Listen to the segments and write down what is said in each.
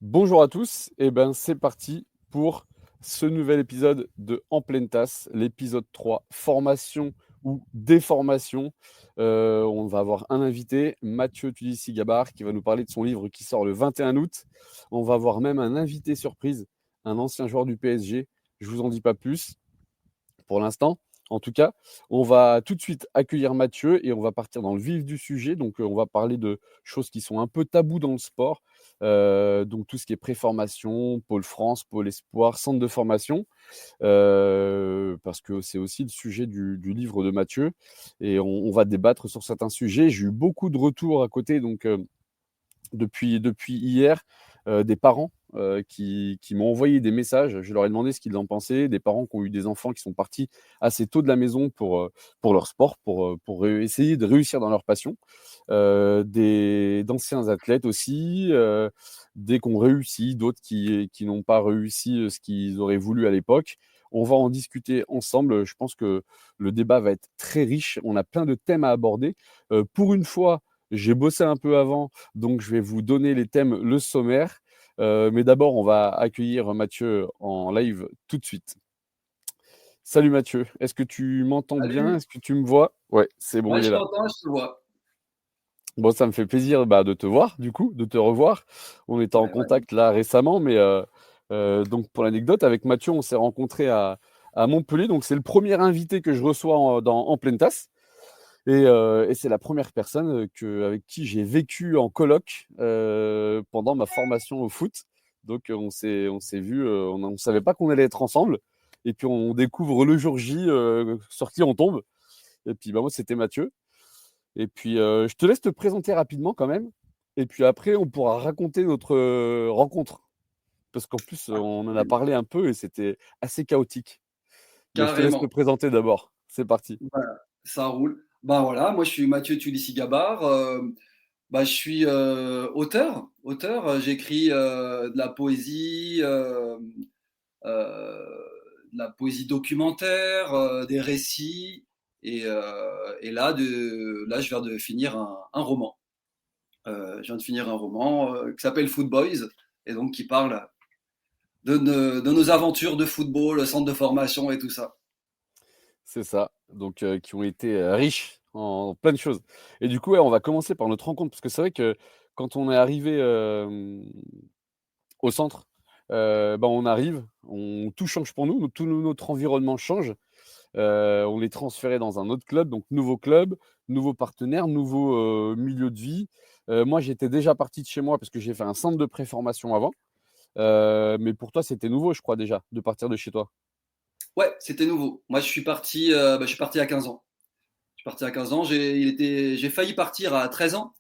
Bonjour à tous, et ben c'est parti pour ce nouvel épisode de En pleine tasse, l'épisode 3, formation ou déformation. On va avoir un invité, Mathieu Tulissi-Gabbard, qui va nous parler de son livre qui sort le 21 août. On va avoir même un invité surprise, un ancien joueur du PSG. Je vous en dis pas plus pour l'instant. En tout cas, on va tout de suite accueillir Mathieu et on va partir dans le vif du sujet. Donc, on va parler de choses qui sont un peu tabous dans le sport. Donc, tout ce qui est préformation, pôle France, pôle espoir, centre de formation. Parce que c'est aussi le sujet du livre de Mathieu. Et on va débattre sur certains sujets. J'ai eu beaucoup de retours à côté. Donc, depuis hier, des parents qui m'ont envoyé des messages. Je leur ai demandé ce qu'ils en pensaient. Des parents qui ont eu des enfants qui sont partis assez tôt de la maison pour leur sport, pour essayer de réussir dans leur passion. D'anciens athlètes aussi, des qui ont réussi, d'autres qui n'ont pas réussi ce qu'ils auraient voulu à l'époque. On va en discuter ensemble. Je pense que le débat va être très riche. On a plein de thèmes à aborder. Pour une fois, j'ai bossé un peu avant, donc je vais vous donner les thèmes, le sommaire. Mais d'abord, on va accueillir Mathieu en live tout de suite. Salut Mathieu, est-ce que tu m'entends bien? Salut, Est-ce que tu me vois? Ouais, c'est bon, ouais, il est je là. t'entends, je te vois. Bon, ça me fait plaisir de te voir, du coup, de te revoir. On était en Ouais, ouais. contact là récemment, mais donc pour l'anecdote, avec Mathieu, on s'est rencontrés à Montpellier. Donc c'est le premier invité que je reçois en pleine tasse. Et c'est la première personne avec qui j'ai vécu en coloc pendant ma formation au foot. Donc on s'est vu, on ne savait pas qu'on allait être ensemble. Et puis on découvre le jour J sur qui on tombe. Et puis bah, moi, c'était Mathieu. Et puis je te laisse te présenter rapidement quand même. Et puis après, on pourra raconter notre rencontre. Parce qu'en plus, Ah, on en a cool. parlé un peu et c'était assez chaotique. Mais je te laisse te Carrément. présenter d'abord. C'est parti. Voilà, ça roule. Bah voilà, moi je suis Mathieu Tulissi-Gabbard. Je suis auteur. J'écris euh, de la poésie documentaire, des récits. Et là, je viens de finir un roman. Je viens de finir un roman qui s'appelle Foot Boys et donc qui parle de nos aventures de football, centre de formation et tout ça. C'est ça. Donc, qui ont été riches en plein de choses. Et du coup, ouais, on va commencer par notre rencontre. Parce que c'est vrai que quand on est arrivé au centre, on arrive, tout change pour nous, tout notre environnement change. On est transféré dans un autre club, donc nouveau club, nouveau partenaire, nouveau milieu de vie. Moi, j'étais déjà parti de chez moi parce que j'ai fait un centre de préformation avant. Mais pour toi, c'était nouveau, je crois, déjà, de partir de chez toi. Ouais, c'était nouveau. Moi, je suis parti à 15 ans. Je suis parti à 15 ans. J'ai failli partir à 13 ans.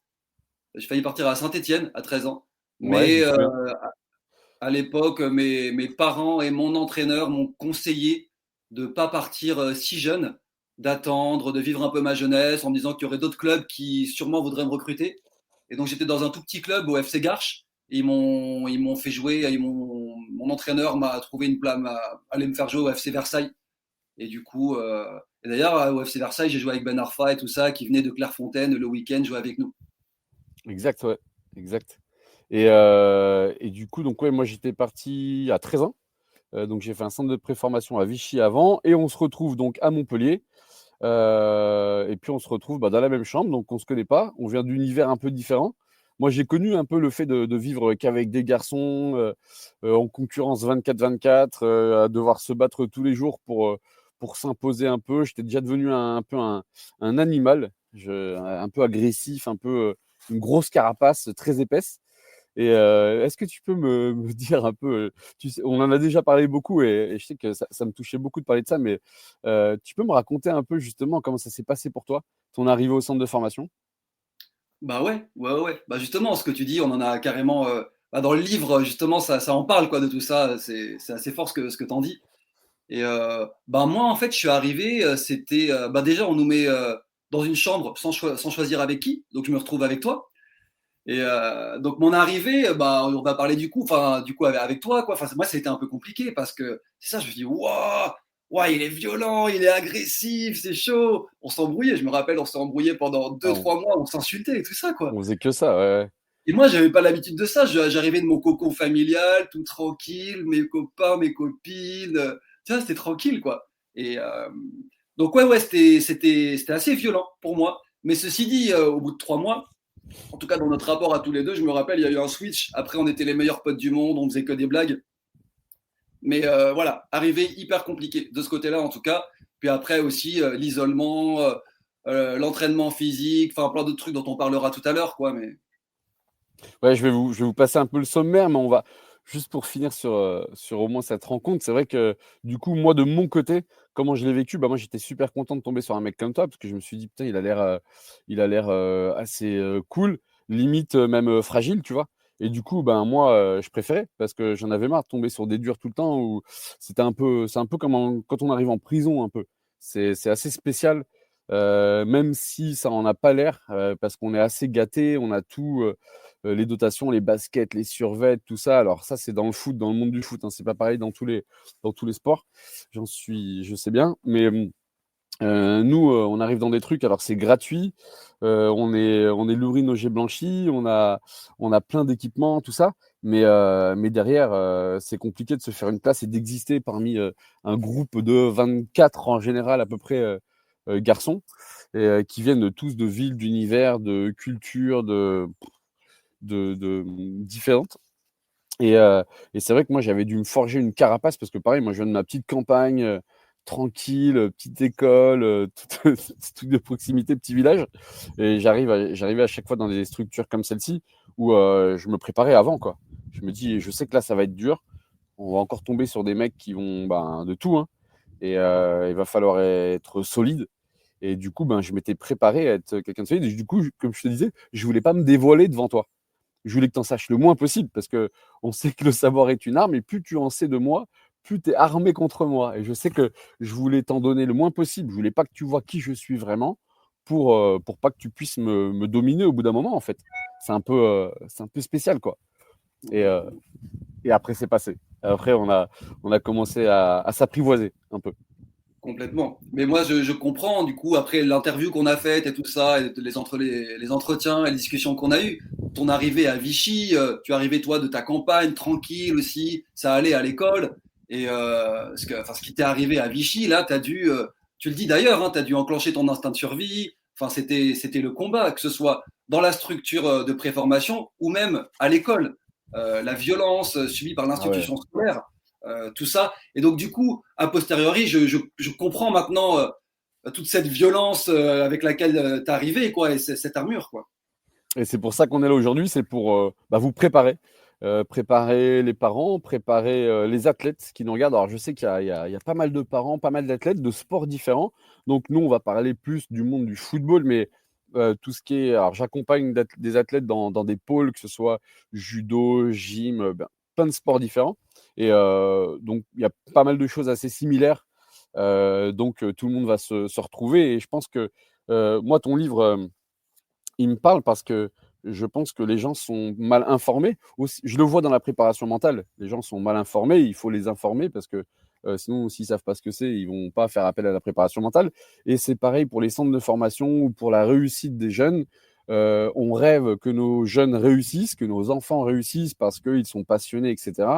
J'ai failli partir à Saint-Étienne à 13 ans. Ouais, je me Mais souviens. à l'époque, mes parents et mon entraîneur m'ont conseillé de ne pas partir si jeune, d'attendre, de vivre un peu ma jeunesse en me disant qu'il y aurait d'autres clubs qui sûrement voudraient me recruter. Et donc j'étais dans un tout petit club au FC Garches. Ils m'ont fait jouer, mon entraîneur m'a trouvé une place, m'a allé me faire jouer au FC Versailles. Et du coup, et d'ailleurs, au FC Versailles, j'ai joué avec Ben Arfa et tout ça, qui venait de Clairefontaine le week-end jouer avec nous. Exact, ouais, exact. Et du coup, donc ouais, moi j'étais parti à 13 ans. Donc j'ai fait un centre de préformation à Vichy avant. Et on se retrouve donc à Montpellier. Et puis on se retrouve dans la même chambre. Donc on ne se connaît pas. On vient d'univers un peu différents. Moi j'ai connu un peu le fait de vivre qu'avec des garçons, en concurrence 24-24, à devoir se battre tous les jours pour s'imposer un peu. J'étais déjà devenu un peu un animal, un peu agressif, un peu une grosse carapace très épaisse. Et est-ce que tu peux me dire un peu, tu sais, on en a déjà parlé beaucoup et je sais que ça me touchait beaucoup de parler de ça, mais tu peux me raconter un peu justement comment ça s'est passé pour toi, ton arrivée au centre de formation? Bah ouais, ouais, ouais, ouais. Bah justement, ce que tu dis, on en a carrément. Dans le livre, justement, ça en parle quoi de tout ça. C'est assez fort ce que t'en dis. Et bah moi, en fait, je suis arrivé. Bah déjà, on nous met dans une chambre sans choisir avec qui. Donc je me retrouve avec toi. Et donc mon arrivée, bah on va parler du coup avec toi quoi. Enfin moi, ça a été un peu compliqué parce que c'est ça. Je me suis dit, waouh, waouh, il est violent, il est agressif, c'est chaud. On s'embrouillait. Je me rappelle, on s'est embrouillé pendant Ah, deux, trois mois. On s'insultait et tout ça quoi. on faisait que ça, ouais, ouais. Et moi, j'avais pas l'habitude de ça. J'arrivais de mon cocon familial, tout tranquille, mes copains, mes copines. Tu vois, c'était tranquille, quoi. Et donc, ouais, c'était assez violent pour moi. Mais ceci dit, au bout de 3 mois, en tout cas dans notre rapport à tous les deux, je me rappelle, il y a eu un switch. Après, on était les meilleurs potes du monde, on faisait que des blagues. Mais voilà, arrivé hyper compliqué de ce côté-là, en tout cas. Puis après aussi, l'isolement, l'entraînement physique, enfin plein d'autres trucs dont on parlera tout à l'heure, quoi. Mais Ouais, je vais vous passer un peu le sommaire, mais on va juste pour finir sur au moins cette rencontre. C'est vrai que du coup, moi de mon côté, comment je l'ai vécu, bah moi j'étais super content de tomber sur un mec comme toi parce que je me suis dit putain, il a l'air assez cool, limite même fragile, tu vois. Et du coup, ben moi, je préférais parce que j'en avais marre de tomber sur des durs tout le temps. Où c'est un peu comme quand on arrive en prison un peu. C'est assez spécial, même si ça en a pas l'air, parce qu'on est assez gâté, on a tout. Les dotations, les baskets, les survêtements, tout ça. Alors ça, c'est dans le foot, dans le monde du foot, hein. C'est pas pareil dans tous les sports. Je sais bien. Mais nous, on arrive dans des trucs. Alors c'est gratuit. On est lourri nos jets blanchis. On a plein d'équipements, tout ça. Mais derrière, c'est compliqué de se faire une place et d'exister parmi un groupe de 24 en général à peu près garçons et, qui viennent tous de villes, d'univers, de cultures, de différentes. Et, euh, et c'est vrai que moi, j'avais dû me forger une carapace parce que, pareil, moi, je viens de ma petite campagne, tranquille, petite école, tout, truc de proximité, petit village. Et j'arrivais à chaque fois dans des structures comme celle-ci où je me préparais avant, quoi. Je me dis, je sais que là, ça va être dur. On va encore tomber sur des mecs qui vont de tout, hein. Et il va falloir être solide. Et du coup, je m'étais préparé à être quelqu'un de solide. Et du coup, comme je te disais, je voulais pas me dévoiler devant toi. Je voulais que tu en saches le moins possible parce que on sait que le savoir est une arme et plus tu en sais de moi, plus tu es armé contre moi. Et je sais que je voulais t'en donner le moins possible. Je voulais pas que tu vois qui je suis vraiment pour pas que tu puisses me dominer au bout d'un moment, en fait. C'est un peu spécial, quoi. Et, euh, et après, c'est passé. Après, on a commencé à s'apprivoiser un peu. complètement. Mais moi, je comprends, du coup, après l'interview qu'on a faite et tout ça, et les entretiens et les discussions qu'on a eues, ton arrivée à Vichy, tu arrivais, toi, de ta campagne, tranquille aussi, ça allait à l'école. Et ce qui t'est arrivé à Vichy, là, tu le dis d'ailleurs, hein, tu as dû enclencher ton instinct de survie. Enfin, c'était le combat, que ce soit dans la structure de préformation ou même à l'école. La violence subie par Ah ouais. l'institution scolaire, tout ça. Et donc, du coup, a posteriori, je comprends maintenant toute cette violence avec laquelle t'es arrivé, quoi, et cette armure, quoi. Et c'est pour ça qu'on est là aujourd'hui, c'est pour vous préparer. Préparer les parents, préparer les athlètes qui nous regardent. Alors, je sais qu'il y a pas mal de parents, pas mal d'athlètes de sports différents. Donc, nous, on va parler plus du monde du football, mais tout ce qui est. Alors, j'accompagne des athlètes dans des pôles, que ce soit judo, gym, plein de sports différents. Et donc, il y a pas mal de choses assez similaires. Donc, tout le monde va se retrouver. Et je pense que moi, ton livre. Il me parle parce que je pense que les gens sont mal informés. Aussi, je le vois dans la préparation mentale. Les gens sont mal informés. Il faut les informer parce que sinon, s'ils ne savent pas ce que c'est, ils ne vont pas faire appel à la préparation mentale. Et c'est pareil pour les centres de formation ou pour la réussite des jeunes. On rêve que nos jeunes réussissent, que nos enfants réussissent parce qu'ils sont passionnés, etc.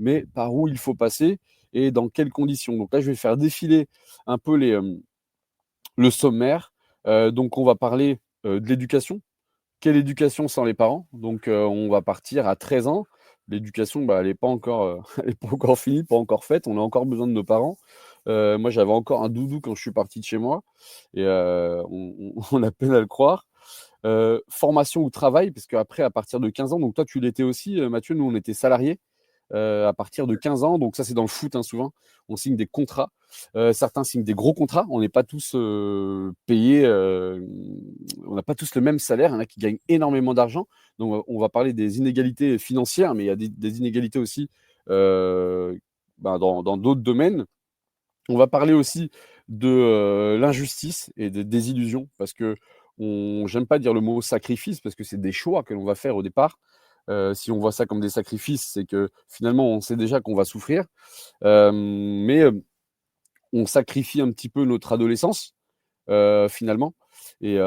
Mais par où il faut passer et dans quelles conditions. Donc là, je vais faire défiler un peu le sommaire. Donc, on va parler de l'éducation. Quelle éducation sans les parents? Donc, on va partir à 13 ans. L'éducation, elle n'est pas encore, elle est pas encore finie, pas encore faite. On a encore besoin de nos parents. Moi, j'avais encore un doudou quand je suis parti de chez moi. Et on a peine à le croire. Formation ou travail, parce qu'après, à partir de 15 ans, donc toi, tu l'étais aussi, Mathieu, nous, on était salariés à partir de 15 ans. Donc ça, c'est dans le foot, hein, souvent. On signe des contrats. Certains signent des gros contrats. On n'est pas tous payés. On n'a pas tous le même salaire. Il y en a qui gagnent énormément d'argent. Donc on va parler des inégalités financières, mais il y a des inégalités aussi dans d'autres domaines. On va parler aussi de l'injustice et des désillusions, parce que j'aime pas dire le mot sacrifice, parce que c'est des choix que l'on va faire au départ. Si on voit ça comme des sacrifices, c'est que finalement, on sait déjà qu'on va souffrir. Mais on sacrifie un petit peu notre adolescence, finalement, et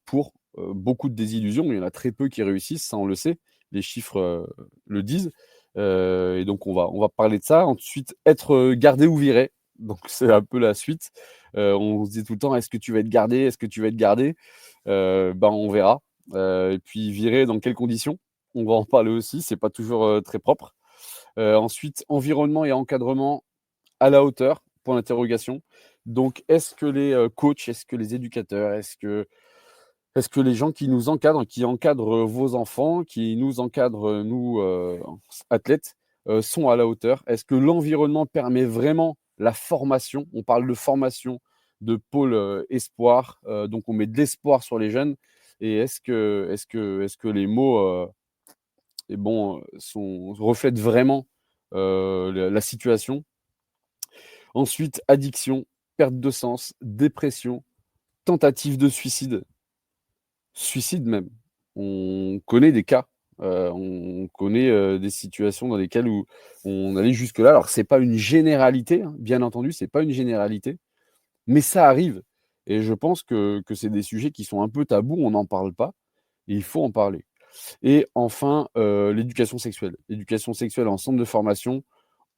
pour beaucoup de désillusions, il y en a très peu qui réussissent, ça on le sait, les chiffres le disent. Et donc on va parler de ça. Ensuite, être gardé ou viré. Donc c'est un peu la suite. On se dit tout le temps, est-ce que tu vas être gardé? Est-ce que tu vas être gardé? Ben, on verra. Et puis viré, dans quelles conditions? On va en parler aussi, c'est pas toujours très propre. Ensuite, environnement et encadrement à la hauteur, point d'interrogation. Donc, est-ce que les coachs, est-ce que les éducateurs, est-ce que les gens qui nous encadrent, qui encadrent vos enfants, qui nous encadrent, nous, athlètes, sont à la hauteur? Est-ce que l'environnement permet vraiment la formation? On parle de formation, de pôle espoir, donc on met de l'espoir sur les jeunes. Et est-ce que les mots et bon, reflètent vraiment la situation? Ensuite, addiction, perte de sens, dépression, tentative de suicide. Suicide même. On connaît des cas, on connaît, des situations dans lesquelles où on allait jusque-là. Alors c'est pas une généralité, hein, bien entendu, c'est pas une généralité, mais ça arrive et je pense que c'est des sujets qui sont un peu tabous, on n'en parle pas et il faut en parler. Et enfin, l'éducation sexuelle. L'éducation sexuelle en centre de formation,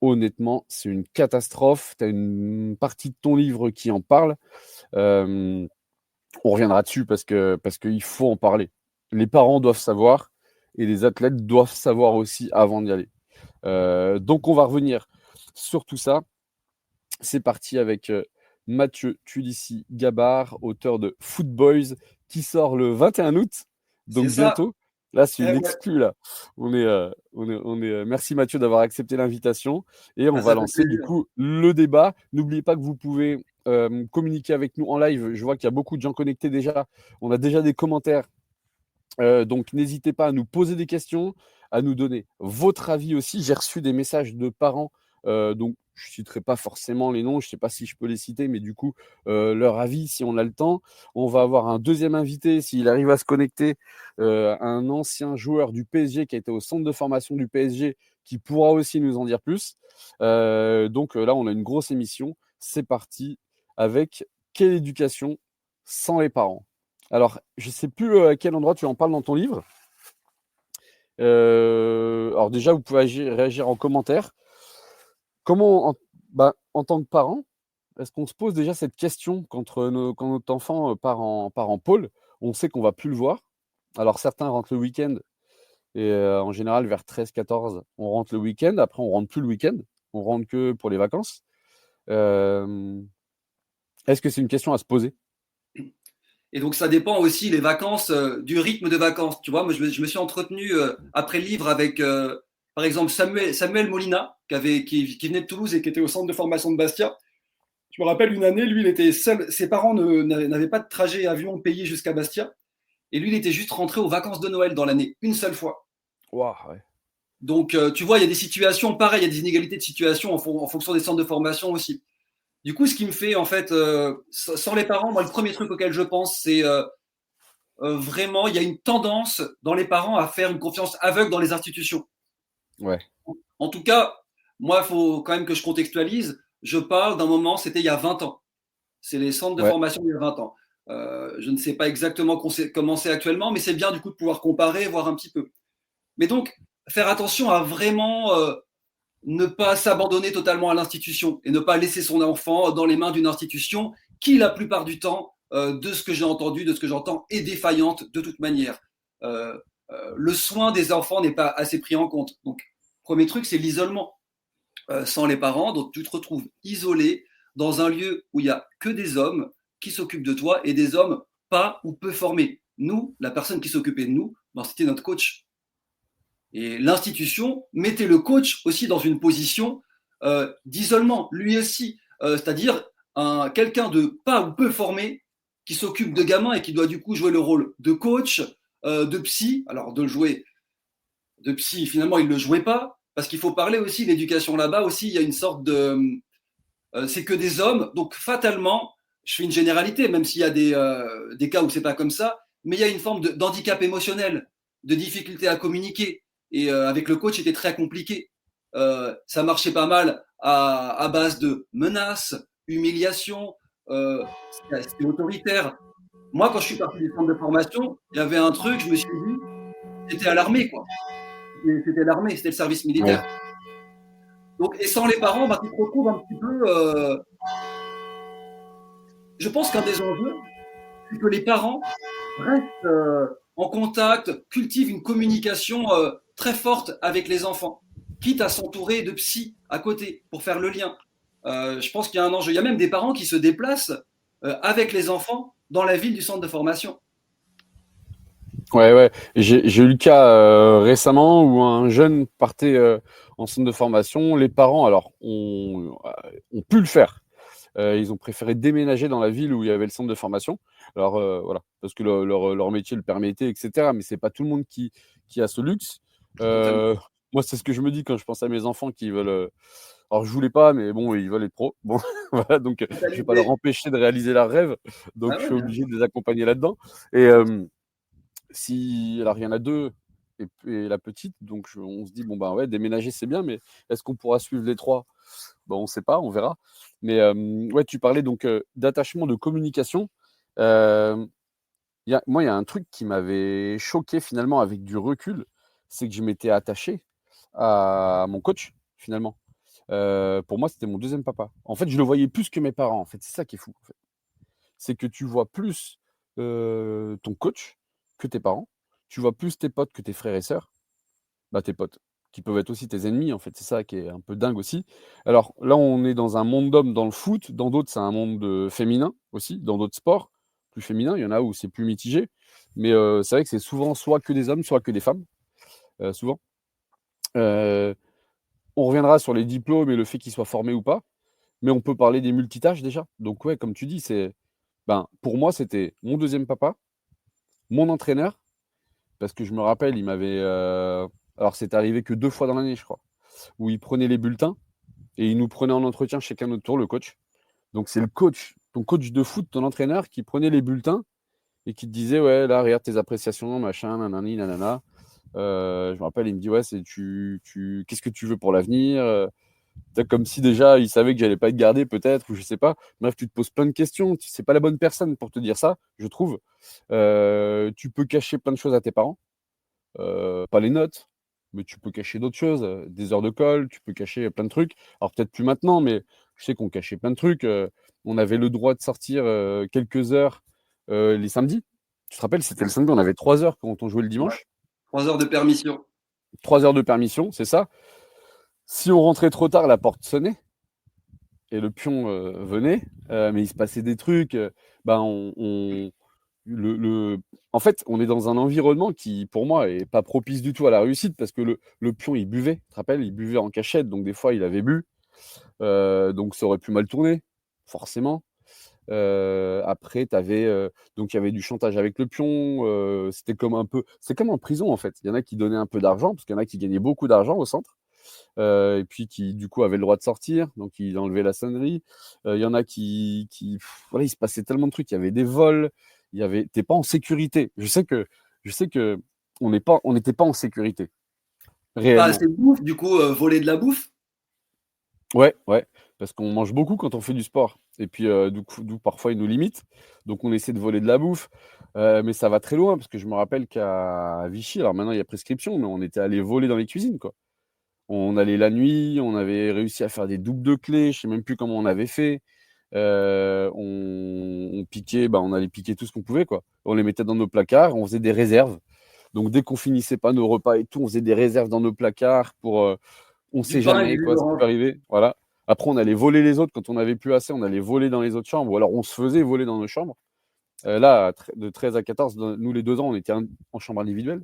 honnêtement, c'est une catastrophe. Tu as une partie de ton livre qui en parle. Hem On reviendra dessus parce qu'il faut en parler. Les parents doivent savoir et les athlètes doivent savoir aussi avant d'y aller. Donc on va revenir sur tout ça. C'est parti avec, Mathieu Tulissi-Gabard, auteur de Foot Boys, qui sort le 21 août, C'est donc ça. bientôt. Là, c'est Eh une ouais. exclue là. Merci Mathieu d'avoir accepté l'invitation et on Ah, va ça fait lancer du plaisir. coup le débat. N'oubliez pas que vous pouvez, communiquer avec nous en live. Je vois qu'il y a beaucoup de gens connectés déjà. On a déjà des commentaires. Donc n'hésitez pas à nous poser des questions, à nous donner votre avis aussi. J'ai reçu des messages de parents, donc je ne citerai pas forcément les noms, je ne sais pas si je peux les citer, mais du coup, leur avis si on a le temps. On va avoir un deuxième invité, s'il arrive à se connecter, un ancien joueur du PSG qui a été au centre de formation du PSG, qui pourra aussi nous en dire plus. Donc là, on a une grosse émission. C'est parti avec quelle éducation sans les parents? Alors, je ne sais plus à quel endroit tu en parles dans ton livre. Alors déjà, vous pouvez réagir en commentaire. Comment, en tant que parent, est-ce qu'on se pose déjà cette question quand notre enfant part en pôle? On sait qu'on va plus le voir. Alors certains rentrent le week-end et en général vers 13-14, on rentre le week-end. Après, on rentre plus le week-end. On rentre que pour les vacances. Euh, Est-ce que c'est une question à se poser? Et donc, ça dépend aussi les vacances, du rythme de vacances. Tu vois, moi, je me suis entretenu après le livre avec, par exemple, Samuel Molina, qui venait de Toulouse et qui était au centre de formation de Bastia. Je me rappelle une année, lui, il était seul. Ses parents n'avaient pas de trajet avion payé jusqu'à Bastia. Et lui, il était juste rentré aux vacances de Noël dans l'année, une seule fois. Waouh, ouais. Donc, tu vois, il y a des situations pareilles, il y a des inégalités de situation en fonction des centres de formation aussi. Du coup, ce qui me fait, en fait, sans les parents, moi, le premier truc auquel je pense, c'est vraiment, il y a une tendance dans les parents à faire une confiance aveugle dans les institutions. Ouais, En tout cas, moi, il faut quand même que je contextualise. Je parle d'un moment, c'était il y a 20 ans. C'est les centres de ouais, formation il y a 20 ans. Je ne sais pas exactement comment c'est actuellement, mais c'est bien du coup de pouvoir comparer, voir un petit peu. Mais donc, faire attention à vraiment ne pas s'abandonner totalement à l'institution et ne pas laisser son enfant dans les mains d'une institution qui, la plupart du temps, de ce que j'ai entendu, de ce que j'entends, est défaillante de toute manière. Euh, le soin des enfants n'est pas assez pris en compte. Donc, premier truc, c'est l'isolement. Sans les parents, donc tu te retrouves isolé dans un lieu où il n'y a que des hommes qui s'occupent de toi et des hommes pas ou peu formés. Nous, la personne qui s'occupait de nous, ben, c'était notre coach. Et l'institution mettait le coach aussi dans une position d'isolement, lui aussi. C'est-à-dire quelqu'un de pas ou peu formé qui s'occupe de gamins et qui doit du coup jouer le rôle de coach, de psy. Alors de le jouer de psy, finalement, il ne le jouait pas, parce qu'il faut parler aussi d'éducation là-bas aussi. Il y a une sorte de. C'est que des hommes, donc fatalement, je fais une généralité, même s'il y a des cas où c'est pas comme ça, mais il y a une forme d'handicap émotionnel, de difficulté à communiquer. Et avec le coach, c'était très compliqué. Ça marchait pas mal à base de menaces, humiliation, c'était autoritaire. moi, quand je suis parti du centre de formation, il y avait un truc, je me suis dit, c'était à l'armée, quoi. C'était l'armée, c'était le service Ouais. militaire. Donc, et sans les parents, bah, tu te retrouves un petit peu. Je pense qu'un des enjeux, c'est que les parents restent en contact, cultivent une communication très forte avec les enfants, quitte à s'entourer de psy à côté pour faire le lien. Je pense qu'il y a un enjeu. Il y a même des parents qui se déplacent avec les enfants dans la ville du centre de formation. Ouais, ouais. J'ai eu le cas récemment où un jeune partait en centre de formation. Les parents, alors, ont pu le faire. Ils ont préféré déménager dans la ville où il y avait le centre de formation. Alors, voilà, parce que leur métier le permettait, etc. Mais c'est pas tout le monde qui a ce luxe. Totalement. Moi, c'est ce que je me dis quand je pense à mes enfants qui veulent. Alors, je voulais pas, mais bon, ils veulent être pros. Bon, voilà, donc je vais pas leur Totalité. empêcher de réaliser leurs rêves. Donc, Ah je ouais, suis bien obligé sûr. de les accompagner là-dedans. Et si, alors il y en a deux et la petite, donc on se dit bon bah ouais, déménager c'est bien, mais est-ce qu'on pourra suivre les trois? Bon, on ne sait pas, on verra. Mais ouais, tu parlais donc d'attachement, de communication. Euh, Moi, il y a un truc qui m'avait choqué finalement avec du recul, c'est que je m'étais attaché à mon coach finalement. Pour moi, c'était mon deuxième papa. En fait, je le voyais plus que mes parents. En fait, c'est ça qui est fou. En fait. C'est que tu vois plus ton coach que tes parents. Tu vois plus tes potes que tes frères et sœurs. Bah, tes potes, qui peuvent être aussi tes ennemis, en fait. C'est ça qui est un peu dingue aussi. Alors là, on est dans un monde d'hommes dans le foot. Dans d'autres, c'est un monde féminin aussi. Dans d'autres sports, plus féminin. Il y en a où c'est plus mitigé. Mais c'est vrai que c'est souvent soit que des hommes, soit que des femmes. Souvent. Euh, on reviendra sur les diplômes et le fait qu'ils soient formés ou pas. Mais on peut parler des multitâches déjà. Donc ouais, comme tu dis, ben, pour moi, c'était mon deuxième papa, mon entraîneur, parce que je me rappelle, il m'avait. Alors, c'est arrivé que 2 fois dans l'année, je crois, où il prenait les bulletins et il nous prenait en entretien chacun notre tour, le coach. Donc, c'est le coach, ton coach de foot, ton entraîneur, qui prenait les bulletins et qui te disait, ouais, là, regarde tes appréciations, machin, nanani, nanana. Je me rappelle, il me dit, ouais, qu'est-ce que tu veux pour l'avenir? Comme si déjà, il savait que j'allais pas être gardé, peut-être, ou je sais pas. Bref, tu te poses plein de questions. C'est pas la bonne personne pour te dire ça, je trouve. Tu peux cacher plein de choses à tes parents. Pas les notes, mais tu peux cacher d'autres choses, des heures de colle, tu peux cacher plein de trucs. Alors peut-être plus maintenant, mais je sais qu'on cachait plein de trucs. On avait le droit de sortir quelques heures les samedis. Tu te rappelles, c'était le samedi, on avait 3 heures quand on jouait le Ouais. dimanche. 3 heures de permission. 3 heures de permission, c'est ça. Si on rentrait trop tard, la porte sonnait et le pion venait, mais il se passait des trucs. Ben le... En fait, on est dans un environnement qui, pour moi, est pas propice du tout à la réussite parce que le pion, il buvait, tu te rappelles, il buvait en cachette, donc des fois, il avait bu, donc ça aurait pu mal tourner, forcément. Après, donc il y avait du chantage avec le pion, c'était comme un peu, c'est comme en prison en fait. Il y en a qui donnaient un peu d'argent parce qu'il y en a qui gagnaient beaucoup d'argent au centre. Et puis qui du coup avaient le droit de sortir, donc ils enlevaient la sonnerie. Il y en a voilà, il se passait tellement de trucs, il y avait des vols, t'es pas en sécurité. Je sais que on n'était pas en sécurité Pas réellement. assez de bouffe, du coup, voler de la bouffe. Ouais, ouais, parce qu'on mange beaucoup quand on fait du sport. Et puis d'où parfois ils nous limitent, donc on essaie de voler de la bouffe. Mais ça va très loin parce que je me rappelle qu'à Vichy, alors maintenant il y a prescription, mais on était allé voler dans les cuisines quoi. On allait la nuit, on avait réussi à faire des doubles de clés, je sais même plus comment on avait fait. On piquait, bah, on allait piquer tout ce qu'on pouvait, quoi. On les mettait dans nos placards, on faisait des réserves. Donc dès qu'on finissait pas nos repas et tout, on faisait des réserves dans nos placards pour, on Du sait pain et jamais, du jus quoi, ça peut d'orange. arriver. Voilà. Après, on allait voler les autres quand on n'avait plus assez, on allait voler dans les autres chambres, ou alors on se faisait voler dans nos chambres. Là, de 13 à 14, nous les 2 ans, on était en chambre individuelle.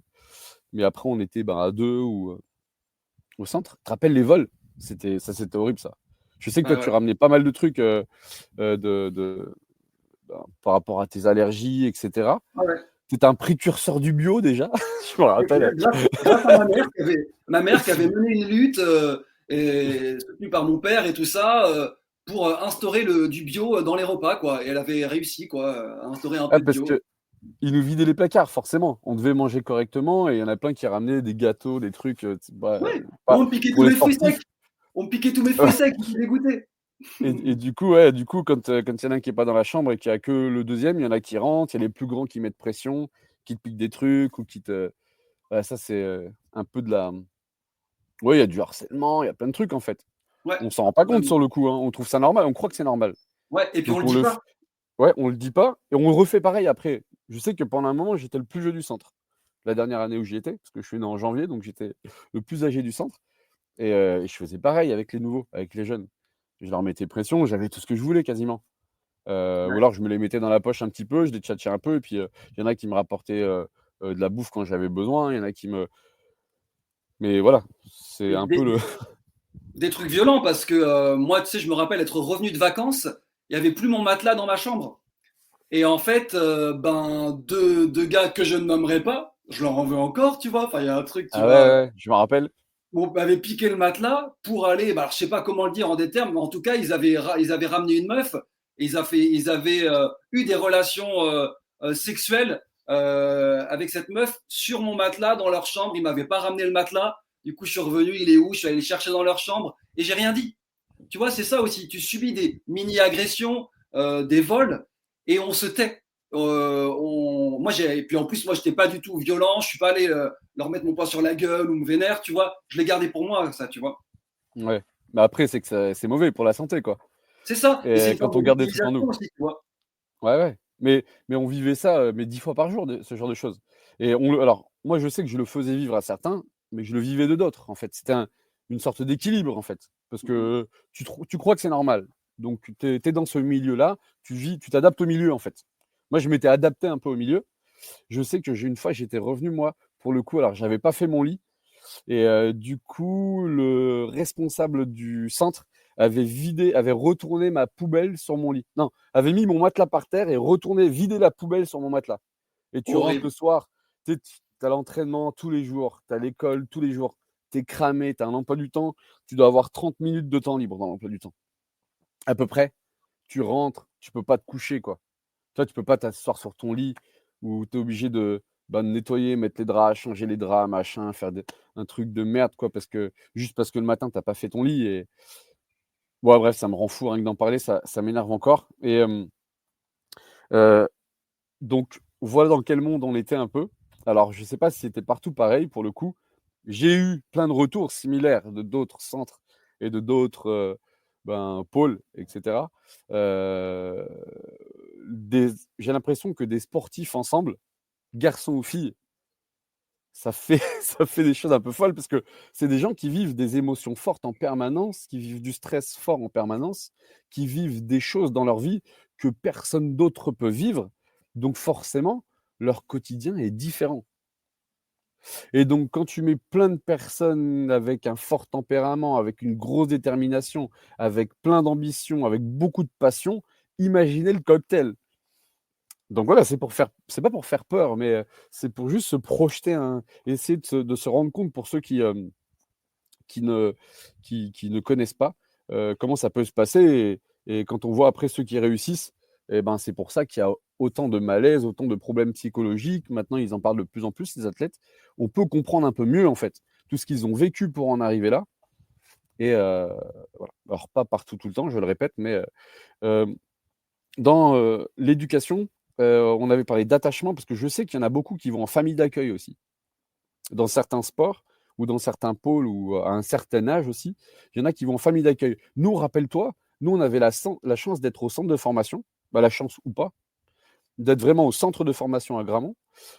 Mais après, on était bah, à deux ou au centre. Tu te rappelles les vols? C'était horrible ça. Je sais que Ouais, toi, tu ouais. ramenais pas mal de trucs par rapport à tes allergies, etc. Ah ouais. Tu étais un précurseur du bio déjà, je me Et rappelle. grâce à ma mère qui avait mené une lutte et soutenue par mon père et tout ça pour instaurer du bio dans les repas quoi. Et elle avait réussi quoi à instaurer un Ah, peu de parce bio. que ils nous vidaient les placards, forcément. On devait manger correctement et il y en a plein qui ramenaient des gâteaux, des trucs, bah, Ouais. pas On me piquait pour tous les mes fruits secs. sportifs. On me piquait tous mes fruits secs. J'étais dégoûté. Et du coup, ouais, quand il y en a un qui est pas dans la chambre et qu'il y a que le deuxième, il y en a qui rentrent, il y a les plus grands qui mettent pression, qui te piquent des trucs ou qui te ouais, ça, c'est, un peu de la ouais, il y a du harcèlement, il y a plein de trucs, en fait. Ouais, On s'en rend pas ouais, compte sur le coup, hein. On trouve ça normal, on croit que c'est normal. ouais, et puis on Donc le on dit le pas. f ouais, on le dit pas et on refait pareil après. Je sais que pendant un moment, j'étais le plus vieux du centre. La dernière année où j'y étais, parce que je suis né en janvier, donc j'étais le plus âgé du centre et je faisais pareil avec les nouveaux, avec les jeunes. Je leur mettais pression, j'avais tout ce que je voulais quasiment. Ou Ouais. alors je me les mettais dans la poche un petit peu, je les tchatchais un peu et puis, il y en a qui me rapportaient, de la bouffe quand j'avais besoin, il y en a qui me mais voilà, c'est Et un peu le des trucs violents parce que moi, tu sais, je me rappelle être revenu de vacances, il n'y avait plus mon matelas dans ma chambre. Et en fait, ben, deux gars que je ne nommerai pas, je leur en veux encore, tu vois. Enfin, il y a un truc, tu ah ouais, vois. ouais, je me rappelle. On m'avait piqué le matelas pour aller, bah, alors, je sais pas comment le dire en des termes, mais en tout cas, ils avaient ramené une meuf et ils avaient eu des relations sexuelles avec cette meuf sur mon matelas dans leur chambre. Ils m'avaient pas ramené le matelas. Du coup, je suis revenu, il est où? Je suis allé le chercher dans leur chambre et j'ai rien dit. Tu vois, c'est ça aussi. Tu subis des mini-agressions, des vols, et on se tait. Et puis en plus, moi, j'étais pas du tout violent. Je suis pas allé leur mettre mon poing sur la gueule ou me vénère, tu vois. Je l'ai gardé pour moi, ça, tu vois. Ouais. Mais après, c'est que c'est mauvais pour la santé, quoi. C'est ça. Et c'est Et une forme quand de on garde des trucs en l'utilisation nous. aussi, tu vois. Ouais, ouais. Mais on vivait ça, mais 10 fois par jour, ce genre de choses. Et alors, moi, je sais que je le faisais vivre à certains, mais je le vivais de d'autres, en fait. C'était une sorte d'équilibre, en fait. Parce Mhm. que tu crois que c'est normal. Donc, tu es dans ce milieu-là, tu t'adaptes au milieu, en fait. Moi, je m'étais adapté un peu au milieu. Je sais que j'ai une fois, j'étais revenu, moi, pour le coup, alors j'avais pas fait mon lit. Et du coup, le responsable du centre avait retourné ma poubelle sur mon lit. Non, avait mis mon matelas par terre et retourné vider la poubelle sur mon matelas. Et tu rentres le Horrible. soir, tu as l'entraînement tous les jours, tu as l'école tous les jours, tu es cramé, tu as un emploi du temps, tu dois avoir 30 minutes de temps libre dans l'emploi du temps. À peu près, tu rentres, tu peux pas te coucher, quoi. Toi, tu peux pas t'asseoir sur ton lit où tu es obligé de nettoyer, mettre les draps, changer les draps, machin, faire un truc de merde, quoi, juste parce que le matin, t'as pas fait ton lit. Et bon, bref, ça me rend fou rien que d'en parler, ça m'énerve encore. Et euh, donc, voilà dans quel monde on était un peu. Alors, je sais pas si c'était partout pareil pour le coup. J'ai eu plein de retours similaires de d'autres centres et de d'autres pôles, etc. Euh, j'ai l'impression que des sportifs ensemble, garçons ou filles, ça fait, ça fait des choses un peu folles parce que c'est des gens qui vivent des émotions fortes en permanence, qui vivent du stress fort en permanence, qui vivent des choses dans leur vie que personne d'autre peut vivre. Donc forcément, leur quotidien est différent. Et donc quand tu mets plein de personnes avec un fort tempérament, avec une grosse détermination, avec plein d'ambition, avec beaucoup de passion, imaginez le cocktail. Donc voilà, c'est pas pour faire peur, mais c'est pour juste se projeter, essayer de se rendre compte pour ceux qui ne, qui ne connaissent pas comment ça peut se passer. Et quand on voit après ceux qui réussissent, eh ben, c'est pour ça qu'il y a autant de malaise, autant de problèmes psychologiques. Maintenant, ils en parlent de plus en plus, les athlètes. On peut comprendre un peu mieux, en fait, tout ce qu'ils ont vécu pour en arriver là. Et voilà. Alors, pas partout, tout le temps, je le répète, mais euh, dans l'éducation, on avait parlé d'attachement, parce que je sais qu'il y en a beaucoup qui vont en famille d'accueil aussi. Dans certains sports ou dans certains pôles ou à un certain âge aussi, il y en a qui vont en famille d'accueil. Nous, rappelle-toi, nous, on avait la chance d'être au centre de formation, bah, la chance ou pas, d'être vraiment au centre de formation à Gramont.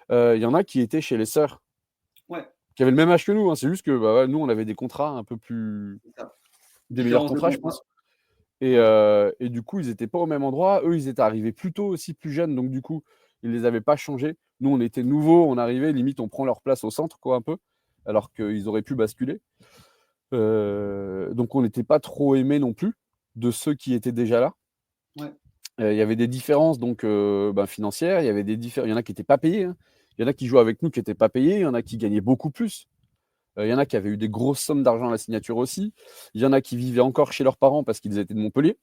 Il y en a qui étaient chez les sœurs, Ouais, qui avaient le même âge que nous. Hein. C'est juste que bah, ouais, nous, on avait des contrats un peu plus. c'est ça. Des meilleurs Différence de contrats, je contrat. pense. Et, Ouais. et du coup, ils n'étaient pas au même endroit. Eux, ils étaient arrivés plus tôt aussi, plus jeunes. Donc, du coup, ils ne les avaient pas changés. Nous, on était nouveaux, on arrivait, limite, on prend leur place au centre, quoi, un peu, alors qu'ils auraient pu basculer. Donc, on n'était pas trop aimés non plus de ceux qui étaient déjà là. Ouais. Il y avait des différences donc, financières, il y avait il y en a qui n'étaient pas payés. Hein. Il y en a qui jouaient avec nous qui n'étaient pas payés, il y en a qui gagnaient beaucoup plus. Il y en a qui avaient eu des grosses sommes d'argent à la signature aussi. Il y en a qui vivaient encore chez leurs parents parce qu'ils étaient de Montpellier.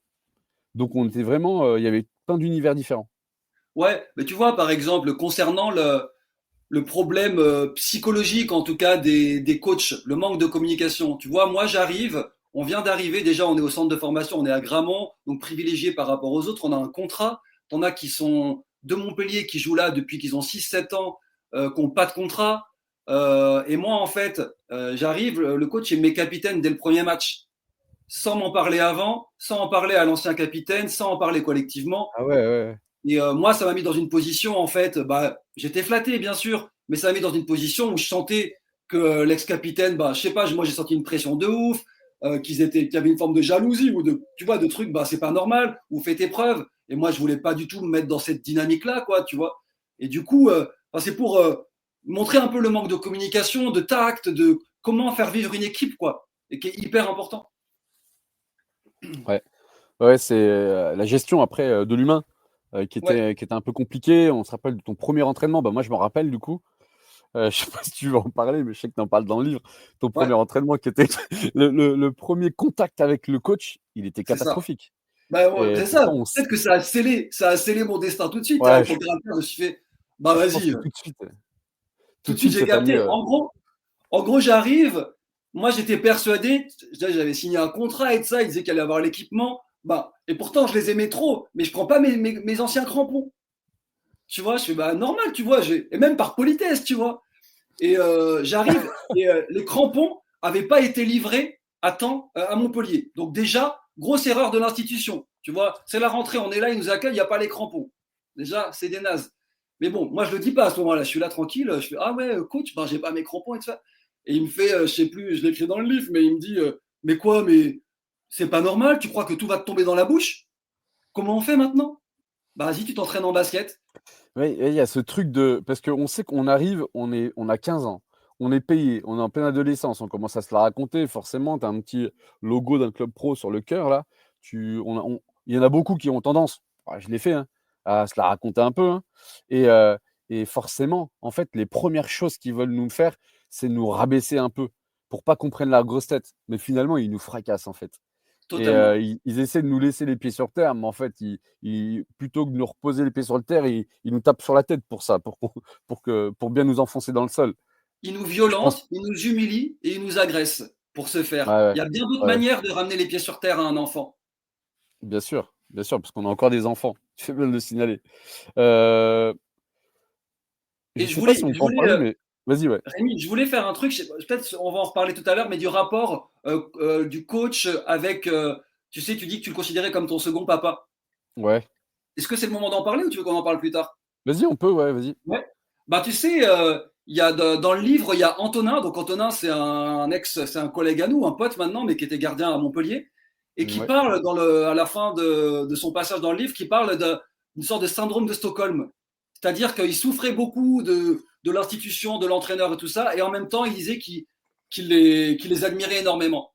Donc on était vraiment, il y avait plein d'univers différents. Ouais, mais tu vois, par exemple, concernant le problème psychologique, en tout cas, des coachs, le manque de communication. Tu vois, moi, j'arrive, on vient d'arriver, déjà on est au centre de formation, on est à Gramont, donc privilégié par rapport aux autres, on a un contrat. T'en as qui sont de Montpellier, qui jouent là depuis qu'ils ont 6-7 ans, qui n'ont pas de contrat. Et moi, en fait, j'arrive, le coach est mes capitaines dès le premier match, sans m'en parler avant, sans en parler à l'ancien capitaine, sans en parler collectivement. Ah ouais. Et moi, ça m'a mis dans une position, en fait, j'étais flatté, bien sûr, mais ça m'a mis dans une position où je sentais que l'ex-capitaine, je sais pas, moi j'ai senti une pression de ouf, qu'il y avait une forme de jalousie ou de, tu vois, de trucs, c'est pas normal, ou fais tes preuves. Et moi, je voulais pas du tout me mettre dans cette dynamique-là, quoi, tu vois. Et du coup, c'est pour montrer un peu le manque de communication, de tact, de comment faire vivre une équipe, quoi, et qui est hyper important. Ouais, c'est la gestion après de l'humain qui Ouais, était un peu compliquée. On se rappelle de ton premier entraînement. Moi, je me rappelle du coup. Je sais pas si tu veux en parler, mais je sais que tu en parles dans le livre. Ton ouais, premier entraînement qui était le premier contact avec le coach, il était c'est ça. catastrophique. Ouais, Et c'est ça. pourtant, Peut-être que ça a scellé mon destin tout de suite. ouais, Avec mon caractère, je me suis fait, je pense vas-y, que tout tout de de suite suite, j'ai ça t'a mis. capté. En gros, j'arrive. Moi, j'étais persuadé, j'avais signé un contrat et de ça, il disait qu'il allait avoir l'équipement. Et pourtant, je les aimais trop, mais je prends pas mes anciens crampons. Tu vois, je fais, normal, tu vois, et même par politesse, tu vois. Et j'arrive, et les crampons n'avaient pas été livrés à temps à Montpellier. Donc déjà, grosse erreur de l'institution. Tu vois, c'est la rentrée, on est là, ils nous accueillent, il n'y a pas les crampons. Déjà, c'est des nazes. Mais bon, moi je le dis pas à ce moment-là, je suis là tranquille, je fais ah ouais coach, j'ai pas mes crampons et tout ça. Et il me fait, je sais plus, je l'écris dans le livre, mais il me dit mais quoi, mais c'est pas normal, tu crois que tout va te tomber dans la bouche? Comment on fait maintenant? Vas-y, tu t'entraînes en basket. Oui, il y a ce truc de. Parce qu'on sait qu'on arrive, on a 15 ans, on est payé, on est en pleine adolescence, on commence à se la raconter. Forcément, tu as un petit logo d'un club pro sur le cœur, là. Il y en a beaucoup qui ont tendance, je l'ai fait, hein, à se la raconter un peu, hein. Et, euh, et forcément, en fait, les premières choses qu'ils veulent nous faire, c'est nous rabaisser un peu pour pas qu'on prenne la grosse tête. Mais finalement, ils nous fracassent, en fait. Et Totalement. ils essaient de nous laisser les pieds sur terre, mais en fait, plutôt que de nous reposer les pieds sur le terre, ils nous tapent sur la tête pour ça, pour bien nous enfoncer dans le sol. Ils nous Je pense. violentent, ils nous humilient et ils nous agressent pour ce Ouais, faire. ouais, Il y a bien d'autres ouais, manières de ramener les pieds sur terre à un enfant. bien sûr, parce qu'on a encore des enfants. Tu fais bien de le signaler. Euh, je Et je sais pas si voulais, on je peut en voulais parler, mais vas-y, ouais. Rémi, je voulais faire un truc, peut-être on va en reparler tout à l'heure, mais du rapport du coach avec, tu sais, tu dis que tu le considérais comme ton second papa. Ouais. Est-ce que c'est le moment d'en parler ou tu veux qu'on en parle plus tard? Vas-y, on peut, ouais, vas-y. Ouais. Tu sais, il y a dans le livre, il y a Antonin. Donc Antonin, c'est un collègue à nous, un pote maintenant, mais qui était gardien à Montpellier, et qui Ouais. parle à la fin de son passage dans le livre, qui parle d'une sorte de syndrome de Stockholm. C'est-à-dire qu'il souffrait beaucoup de l'institution, de l'entraîneur et tout ça, et en même temps, il disait qu'il les admirait énormément.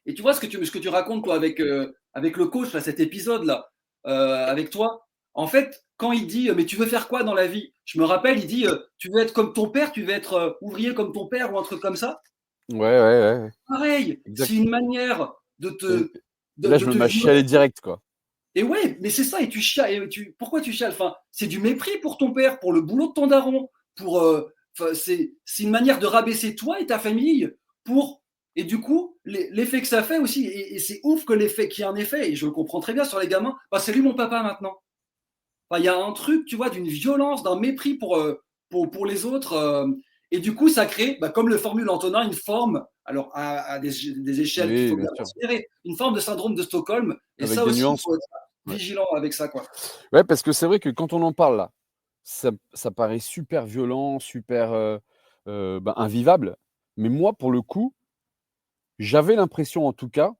Et tu vois ce que tu racontes, toi, avec le coach, là, cet épisode-là, avec toi, en fait, quand il dit mais tu veux faire quoi dans la vie? Je me rappelle, il dit tu veux être comme ton père, tu veux être ouvrier comme ton père ou un truc comme ça. Ouais. Pareil, c'est Exact. une manière de Et, te, et de, là, de je me te mets à chialer violer. direct, quoi. Et ouais, mais c'est ça, et tu chiales. Pourquoi tu chiales? Enfin, c'est du mépris pour ton père, pour le boulot de ton daron, c'est une manière de rabaisser toi et ta famille pour. Et du coup, l'effet que ça fait aussi, et c'est ouf que l'effet, qu'il y ait un effet, et je le comprends très bien sur les gamins, c'est lui mon papa maintenant. Enfin, il y a un truc, tu vois, d'une violence, d'un mépris pour les autres. Et du coup, ça crée, comme le formule Antonin, une forme, alors à des échelles qu'il Oui, faut bien bien sûr. considérer, une forme de syndrome de Stockholm. Et Avec ça des aussi, il nuances. faut être Ouais. vigilant avec ça, quoi. Ouais, parce que c'est vrai que quand on en parle là, ça paraît super violent, super invivable. Mais moi, pour le coup, j'avais l'impression, en tout cas,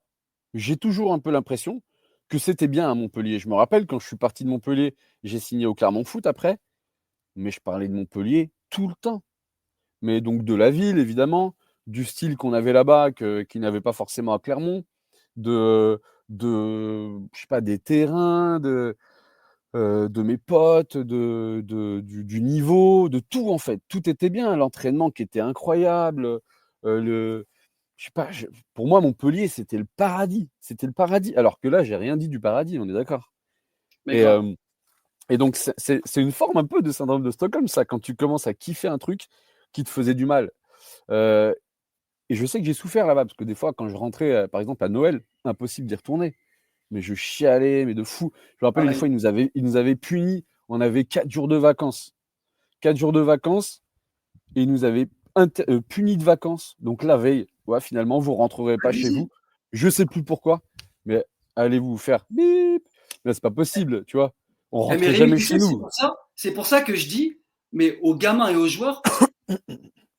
j'ai toujours un peu l'impression que c'était bien à Montpellier. Je me rappelle quand je suis parti de Montpellier, j'ai signé au Clermont Foot après, mais je parlais de Montpellier tout le temps. Mais donc de la ville, évidemment, du style qu'on avait là-bas, qu'ils n'avaient pas forcément à Clermont, je sais pas, des terrains, de mes potes, du niveau, de tout en fait. Tout était bien, l'entraînement qui était incroyable, je sais pas, pour moi Montpellier c'était le paradis, c'était le paradis. Alors que là j'ai rien dit du paradis, on est d'accord. Mais Et, grave. euh, et donc c'est une forme un peu de syndrome de Stockholm ça, quand tu commences à kiffer un truc qui te faisait du mal. Euh, Et je sais que j'ai souffert là-bas, parce que des fois, quand je rentrais, par exemple, à Noël, impossible d'y retourner. Mais je chialais, mais de fou. Je me rappelle une Pareil. fois, ils nous avaient punis. On avait 4 jours de vacances. 4 jours de vacances et ils nous avaient punis de vacances. Donc la veille, ouais, finalement, vous rentrerez pas chez vous. Abusé. Je sais plus pourquoi, mais allez vous faire bip. Mais c'est pas possible, tu vois. On Mais rentrait Rémi, jamais tu chez sais, nous. c'est pour ça que je dis, mais aux gamins et aux joueurs,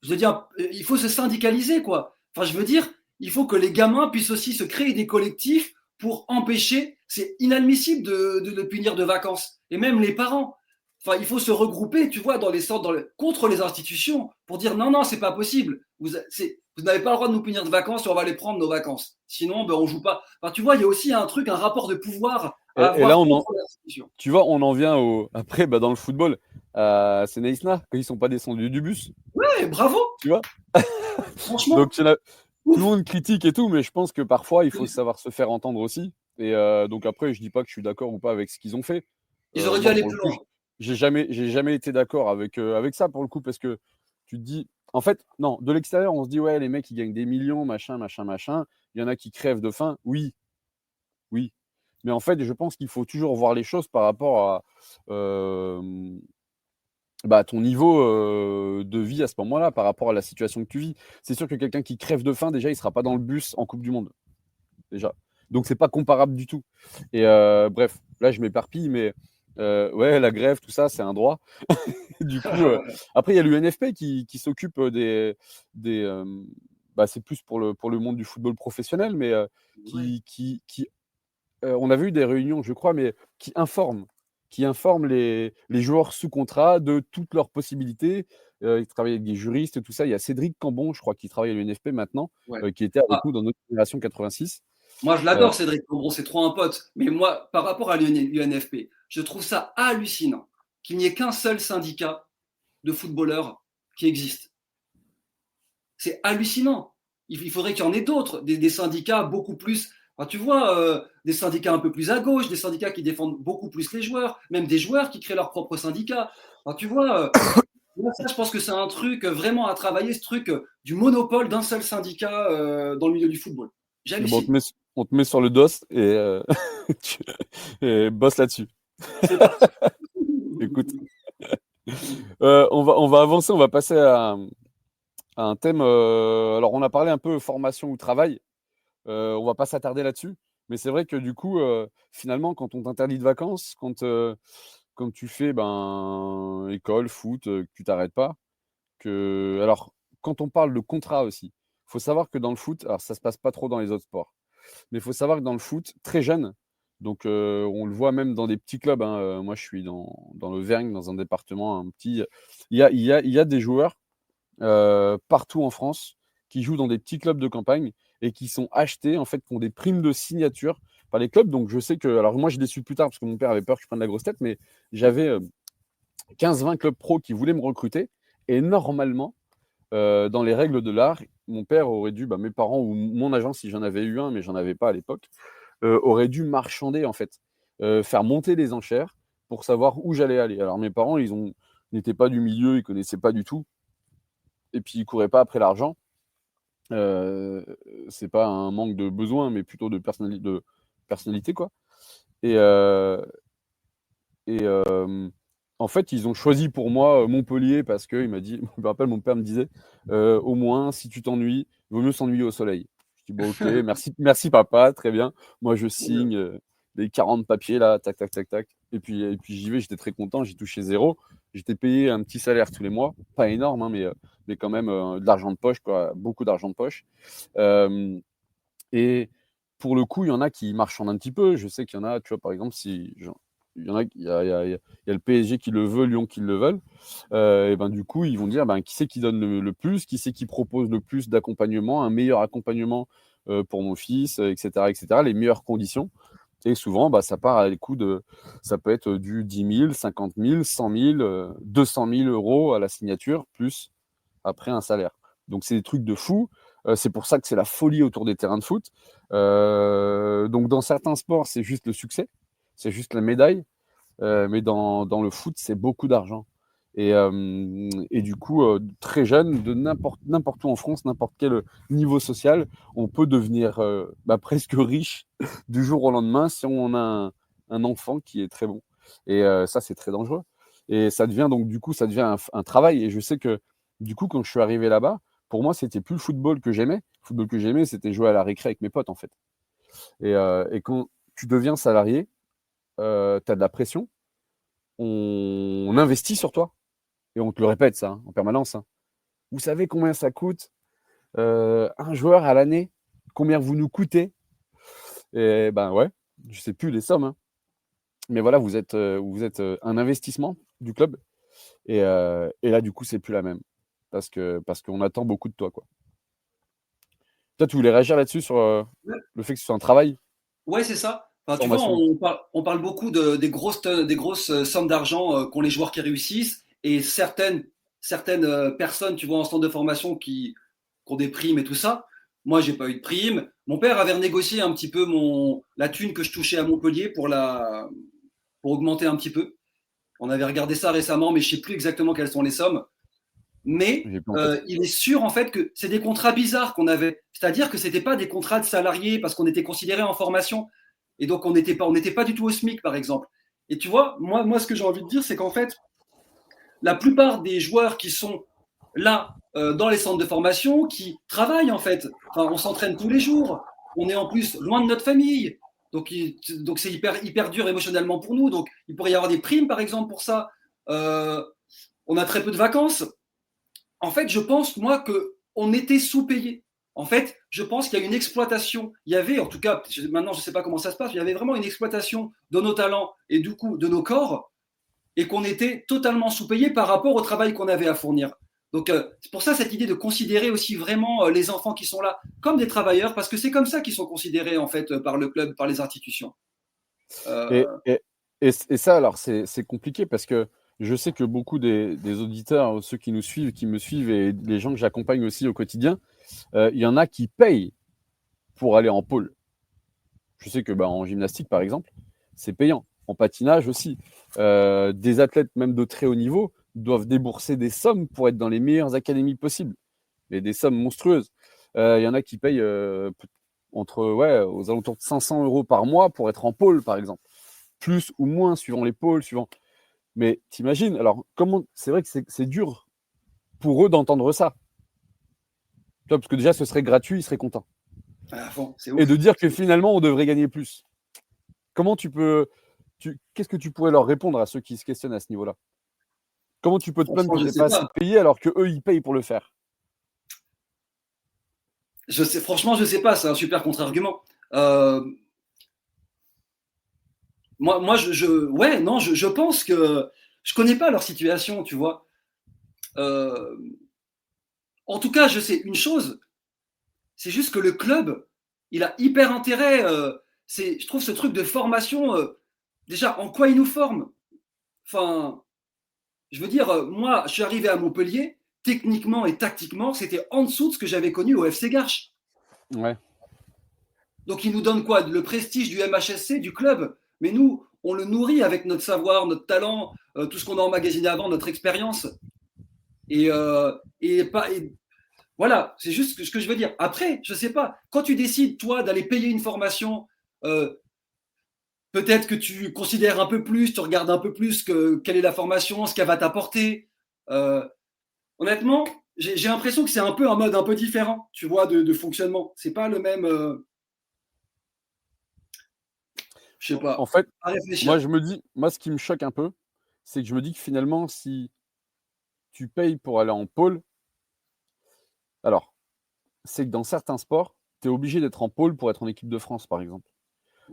je veux dire, il faut se syndicaliser, quoi. Enfin, je veux dire, il faut que les gamins puissent aussi se créer des collectifs pour empêcher. C'est inadmissible de le punir de vacances. Et même les parents. Enfin, il faut se regrouper, tu vois, dans les sortes, contre les institutions pour dire non, non, c'est pas possible. Vous n'avez pas le droit de nous punir de vacances et on va les prendre nos vacances. Sinon, ben, on joue pas. Enfin, tu vois, il y a aussi un truc, un rapport de pouvoir à Et là, avoir contre l'institution. tu vois, on en vient après, bah, dans le football, c'est Neisna, quand ils sont pas descendus du bus, Ouais, bravo, tu vois. franchement, Donc, tout le ouf. monde critique et tout, mais je pense que parfois, il faut savoir se faire entendre aussi. Et donc après, je dis pas que je suis d'accord ou pas avec ce qu'ils ont fait. Ils auraient dû Moi, aller pour le plus coup, loin. j'ai jamais été d'accord avec ça, pour le coup, parce que tu te dis, en fait, non, de l'extérieur, on se dit, ouais, les mecs, ils gagnent des millions, machin, machin, machin. Il y en a qui crèvent de faim. Oui, oui. Mais en fait, je pense qu'il faut toujours voir les choses par rapport à ton niveau de vie à ce moment-là, par rapport à la situation que tu vis. C'est sûr que quelqu'un qui crève de faim, déjà, il sera pas dans le bus en Coupe du Monde, déjà. Donc, c'est pas comparable du tout. Et bref, là, je m'éparpille, mais ouais, la grève, tout ça, c'est un droit. Du coup, après, il y a l'UNFP qui s'occupe des bah, c'est plus pour le monde du football professionnel, mais Ouais. on avait eu des réunions, je crois, mais qui informent les joueurs sous contrat de toutes leurs possibilités. Ils travaillent avec des juristes et tout ça. Il y a Cédric Cambon, je crois, qui travaille à l'UNFP maintenant, Ouais. qui était avec Ah, nous dans notre génération 86. moi, je Euh, l'adore, Cédric Cambron, c'est trop un pote. Mais moi, par rapport à l'UNFP, je trouve ça hallucinant qu'il n'y ait qu'un seul syndicat de footballeurs qui existe. C'est hallucinant. Il faudrait qu'il y en ait d'autres, des syndicats beaucoup plus. Enfin, tu vois, des syndicats un peu plus à gauche, des syndicats qui défendent beaucoup plus les joueurs, même des joueurs qui créent leur propre syndicat. Enfin, tu vois, moi, ça, je pense que c'est un truc vraiment à travailler, ce truc du monopole d'un seul syndicat dans le milieu du football. bon, J'hallucine. on te met sur le dos tu- et bosse là-dessus. C'est parti. Écoute, on va avancer, on va passer à un thème. Alors, on a parlé un peu formation ou travail. On va pas s'attarder là-dessus. Mais c'est vrai que du coup, finalement, quand on t'interdit de vacances, quand tu fais école, foot, que tu t'arrêtes pas, alors, quand on parle de contrat aussi, il faut savoir que dans le foot, alors ça se passe pas trop dans les autres sports, mais il faut savoir que dans le foot, très jeune, donc on le voit même dans des petits clubs, hein, moi je suis dans le Vergne, dans un département un petit. Il y a des joueurs partout en France qui jouent dans des petits clubs de campagne et qui sont achetés, en fait, qui ont des primes de signature par les clubs. Donc je sais que, alors moi je l'ai su plus tard parce que mon père avait peur que je prenne la grosse tête, mais j'avais 15-20 clubs pro qui voulaient me recruter. Et normalement, dans les règles de l'art, mon père aurait dû, mes parents ou mon agent, si j'en avais eu un, mais j'en avais pas à l'époque, aurait dû marchander en fait, faire monter les enchères pour savoir où j'allais aller. Alors mes parents, n'étaient pas du milieu, ils connaissaient pas du tout, et puis ils couraient pas après l'argent. Euh, c'est pas un manque de besoin, mais plutôt de personnalité quoi. Et, euh, et en fait, ils ont choisi pour moi Montpellier parce que il m'a dit, je me rappelle, mon père me disait, au moins, si tu t'ennuies, il vaut mieux s'ennuyer au soleil. Je dis, bon, ok, merci, merci papa, très bien. Moi, je signe les 40 papiers là, tac, tac, tac, tac. Et puis j'y vais, j'étais très content, j'ai touché zéro. J'étais payé un petit salaire tous les mois, pas énorme, hein, mais quand même de l'argent de poche, quoi, beaucoup d'argent de poche. Euh, et pour le coup, il y en a qui marchandent un petit peu. Je sais qu'il y en a, tu vois, par exemple, si il y en a, il y a le PSG qui le veut, Lyon qui le veulent. Et ben du coup, ils vont dire, qui c'est qui donne le plus, qui c'est qui propose le plus d'accompagnement, un meilleur accompagnement pour mon fils, etc., etc., les meilleures conditions. Et souvent, ça part à les coûts ça peut être du 10 000, 50 000, 100 000, 200 000 euros à la signature, plus après un salaire. Donc c'est des trucs de fou. C'est pour ça que c'est la folie autour des terrains de foot. Donc dans certains sports, c'est juste le succès, c'est juste la médaille. Mais dans le foot, c'est beaucoup d'argent. Et du coup, très jeune, de n'importe où en France, n'importe quel niveau social, on peut devenir presque riche du jour au lendemain si on a un enfant qui est très bon. Et ça, c'est très dangereux. Et ça devient donc, du coup, ça devient un travail. Et je sais que, du coup, quand je suis arrivé là-bas, pour moi, c'était plus le football que j'aimais. Le football que j'aimais, c'était jouer à la récré avec mes potes, en fait. Et quand tu deviens salarié, tu as de la pression, on investit sur toi. Et on te le répète, ça, hein, en permanence, hein. Vous savez combien ça coûte un joueur à l'année? Combien vous nous coûtez? Et ben ouais, je sais plus les sommes, hein. Mais voilà, vous êtes un investissement du club. Et là, du coup, c'est plus la même. Parce qu'on attend beaucoup de toi, quoi. Toi, tu voulais réagir là-dessus sur Ouais, le fait que ce soit un travail, ouais, c'est ça. Enfin, tu vois, formation. on parle beaucoup des grosses sommes d'argent qu'ont les joueurs qui réussissent et certaines personnes, tu vois, en centre de formation qui ont des primes et tout ça. Moi, j'ai pas eu de prime. Mon père avait renégocié un petit peu la thune que je touchais à Montpellier pour augmenter un petit peu. On avait regardé ça récemment, mais je sais plus exactement quelles sont les sommes. Mais J'ai plus en tête. il est sûr en fait que c'est des contrats bizarres qu'on avait. C'est-à-dire que c'était pas des contrats de salariés parce qu'on était considéré en formation. Et donc on n'était pas du tout au SMIC par exemple. Et tu vois, moi ce que j'ai envie de dire, c'est qu'en fait, la plupart des joueurs qui sont là dans les centres de formation, qui travaillent en fait, enfin, on s'entraîne tous les jours, on est en plus loin de notre famille. Donc c'est hyper dur émotionnellement pour nous. Donc il pourrait y avoir des primes par exemple pour ça. On a très peu de vacances. En fait, je pense, moi, qu'on était sous-payé. En fait, je pense qu'il y a une exploitation. Il y avait, en tout cas, maintenant, je ne sais pas comment ça se passe, il y avait vraiment une exploitation de nos talents et du coup de nos corps et qu'on était totalement sous-payé par rapport au travail qu'on avait à fournir. Donc, c'est pour ça cette idée de considérer aussi vraiment les enfants qui sont là comme des travailleurs, parce que c'est comme ça qu'ils sont considérés, en fait, par le club, par les institutions. Et, Euh, et, et ça, alors, c'est compliqué parce que je sais que beaucoup des auditeurs, ceux qui nous suivent, qui me suivent et les gens que j'accompagne aussi au quotidien, il y en a qui payent pour aller en pôle. Je sais que en gymnastique, par exemple, c'est payant. En patinage aussi. Des athlètes, même de très haut niveau, doivent débourser des sommes pour être dans les meilleures académies possibles. Mais des sommes monstrueuses. Il y en a qui payent aux alentours de 500 euros par mois pour être en pôle, par exemple. Plus ou moins, suivant les pôles, suivant. Mais t'imagines, alors, c'est vrai que c'est dur pour eux d'entendre ça. Tu vois, parce que déjà, ce serait gratuit, ils seraient contents. à fond, c'est Et de ouf. dire que finalement, on devrait gagner plus. Comment tu peux. Qu'est-ce que tu pourrais leur répondre à ceux qui se questionnent à ce niveau-là? Comment tu peux te plaindre Franchement, que je tu ne n'es sais pas assez pas. payé alors qu'eux, ils payent pour le faire? Franchement, je ne sais pas. C'est un super contre-argument. Euh, ouais, non, je pense que je connais pas leur situation, tu vois. Euh, En tout cas, je sais une chose, c'est juste que le club, il a hyper intérêt. Je trouve ce truc de formation, déjà, en quoi il nous forme? Enfin, je veux dire, moi, je suis arrivé à Montpellier, techniquement et tactiquement, c'était en dessous de ce que j'avais connu au FC Garches. Ouais. Donc, il nous donne quoi? Le prestige du MHSC, du club. Mais nous, on le nourrit avec notre savoir, notre talent, tout ce qu'on a emmagasiné avant, notre expérience. Et voilà, c'est juste ce que je veux dire. Après, je sais pas, quand tu décides, toi, d'aller payer une formation, euh, peut-être que tu considères un peu plus, tu regardes un peu plus quelle est la formation, ce qu'elle va t'apporter. Euh, Honnêtement, j'ai l'impression que c'est un peu un mode un peu différent, tu vois, de fonctionnement. C'est pas le même, je sais En pas, fait, à réfléchir. moi, ce qui me choque un peu, c'est que je me dis que finalement, si tu payes pour aller en pôle, alors, c'est que dans certains sports, tu es obligé d'être en pôle pour être en équipe de France, par exemple.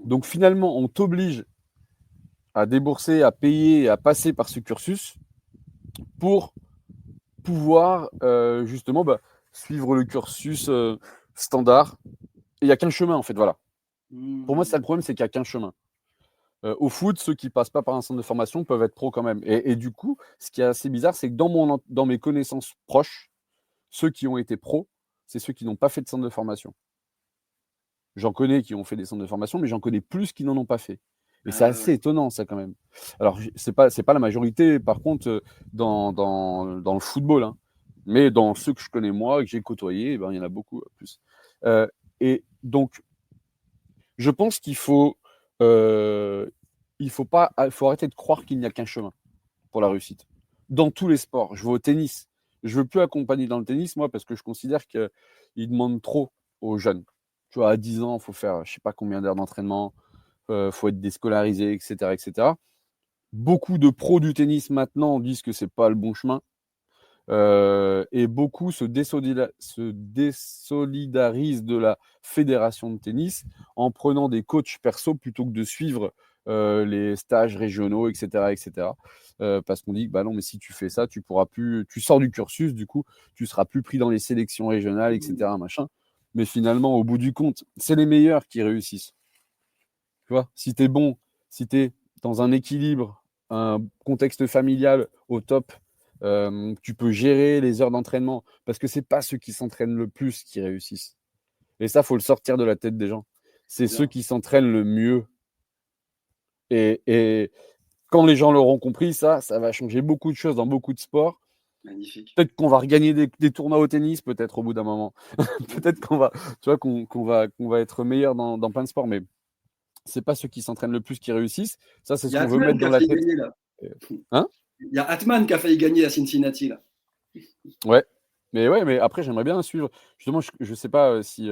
Donc finalement, on t'oblige à débourser, à payer, à passer par ce cursus pour pouvoir justement suivre le cursus standard. Et il n'y a qu'un chemin, en fait, voilà. Pour moi, c'est Hmm. le problème, c'est qu'il n'y a qu'un chemin. Au foot, ceux qui passent pas par un centre de formation peuvent être pros quand même. Et du coup, ce qui est assez bizarre, c'est que dans mes connaissances proches, ceux qui ont été pros, c'est ceux qui n'ont pas fait de centre de formation. J'en connais qui ont fait des centres de formation, mais j'en connais plus qui n'en ont pas fait. Et c'est assez étonnant, ça, quand même. Alors, c'est pas la majorité, par contre, dans le football, hein. Mais dans ceux que je connais, moi, que j'ai côtoyés, ben, il y en a beaucoup plus. Et donc, je pense qu'il faut, faut arrêter de croire qu'il n'y a qu'un chemin pour la réussite. Dans tous les sports. Je vais au tennis. Je veux plus accompagner dans le tennis, moi, parce que je considère qu'il demande trop aux jeunes. Tu vois, à 10 ans, il faut faire je sais pas combien d'heures d'entraînement, faut être déscolarisé, etc., etc. Beaucoup de pros du tennis maintenant disent que c'est pas le bon chemin. Et beaucoup se désolidarisent de la fédération de tennis en prenant des coachs perso plutôt que de suivre les stages régionaux, etc., etc. Parce qu'on dit que bah non, mais si tu fais ça, tu pourras plus, tu sors du cursus, du coup, tu seras plus pris dans les sélections régionales, etc., machin. Mais finalement, au bout du compte, c'est les meilleurs qui réussissent. Tu vois, si tu es bon, si tu es dans un équilibre, un contexte familial au top, tu peux gérer les heures d'entraînement parce que c'est pas ceux qui s'entraînent le plus qui réussissent. Et ça, faut le sortir de la tête des gens. C'est ceux qui s'entraînent le mieux. Et quand les gens l'auront compris, ça va changer beaucoup de choses dans beaucoup de sports. Magnifique. Peut-être qu'on va regagner des tournois au tennis, peut-être au bout d'un moment. Peut-être qu'on va, tu vois, qu'on va être meilleur dans plein de sports, mais c'est pas ceux qui s'entraînent le plus qui réussissent. Ça, c'est ce qu'on veut mettre dans la tête. Hein? Il y a Atman qui a failli gagner à Cincinnati, là. Ouais. Mais après, j'aimerais bien suivre. Justement, je sais pas si.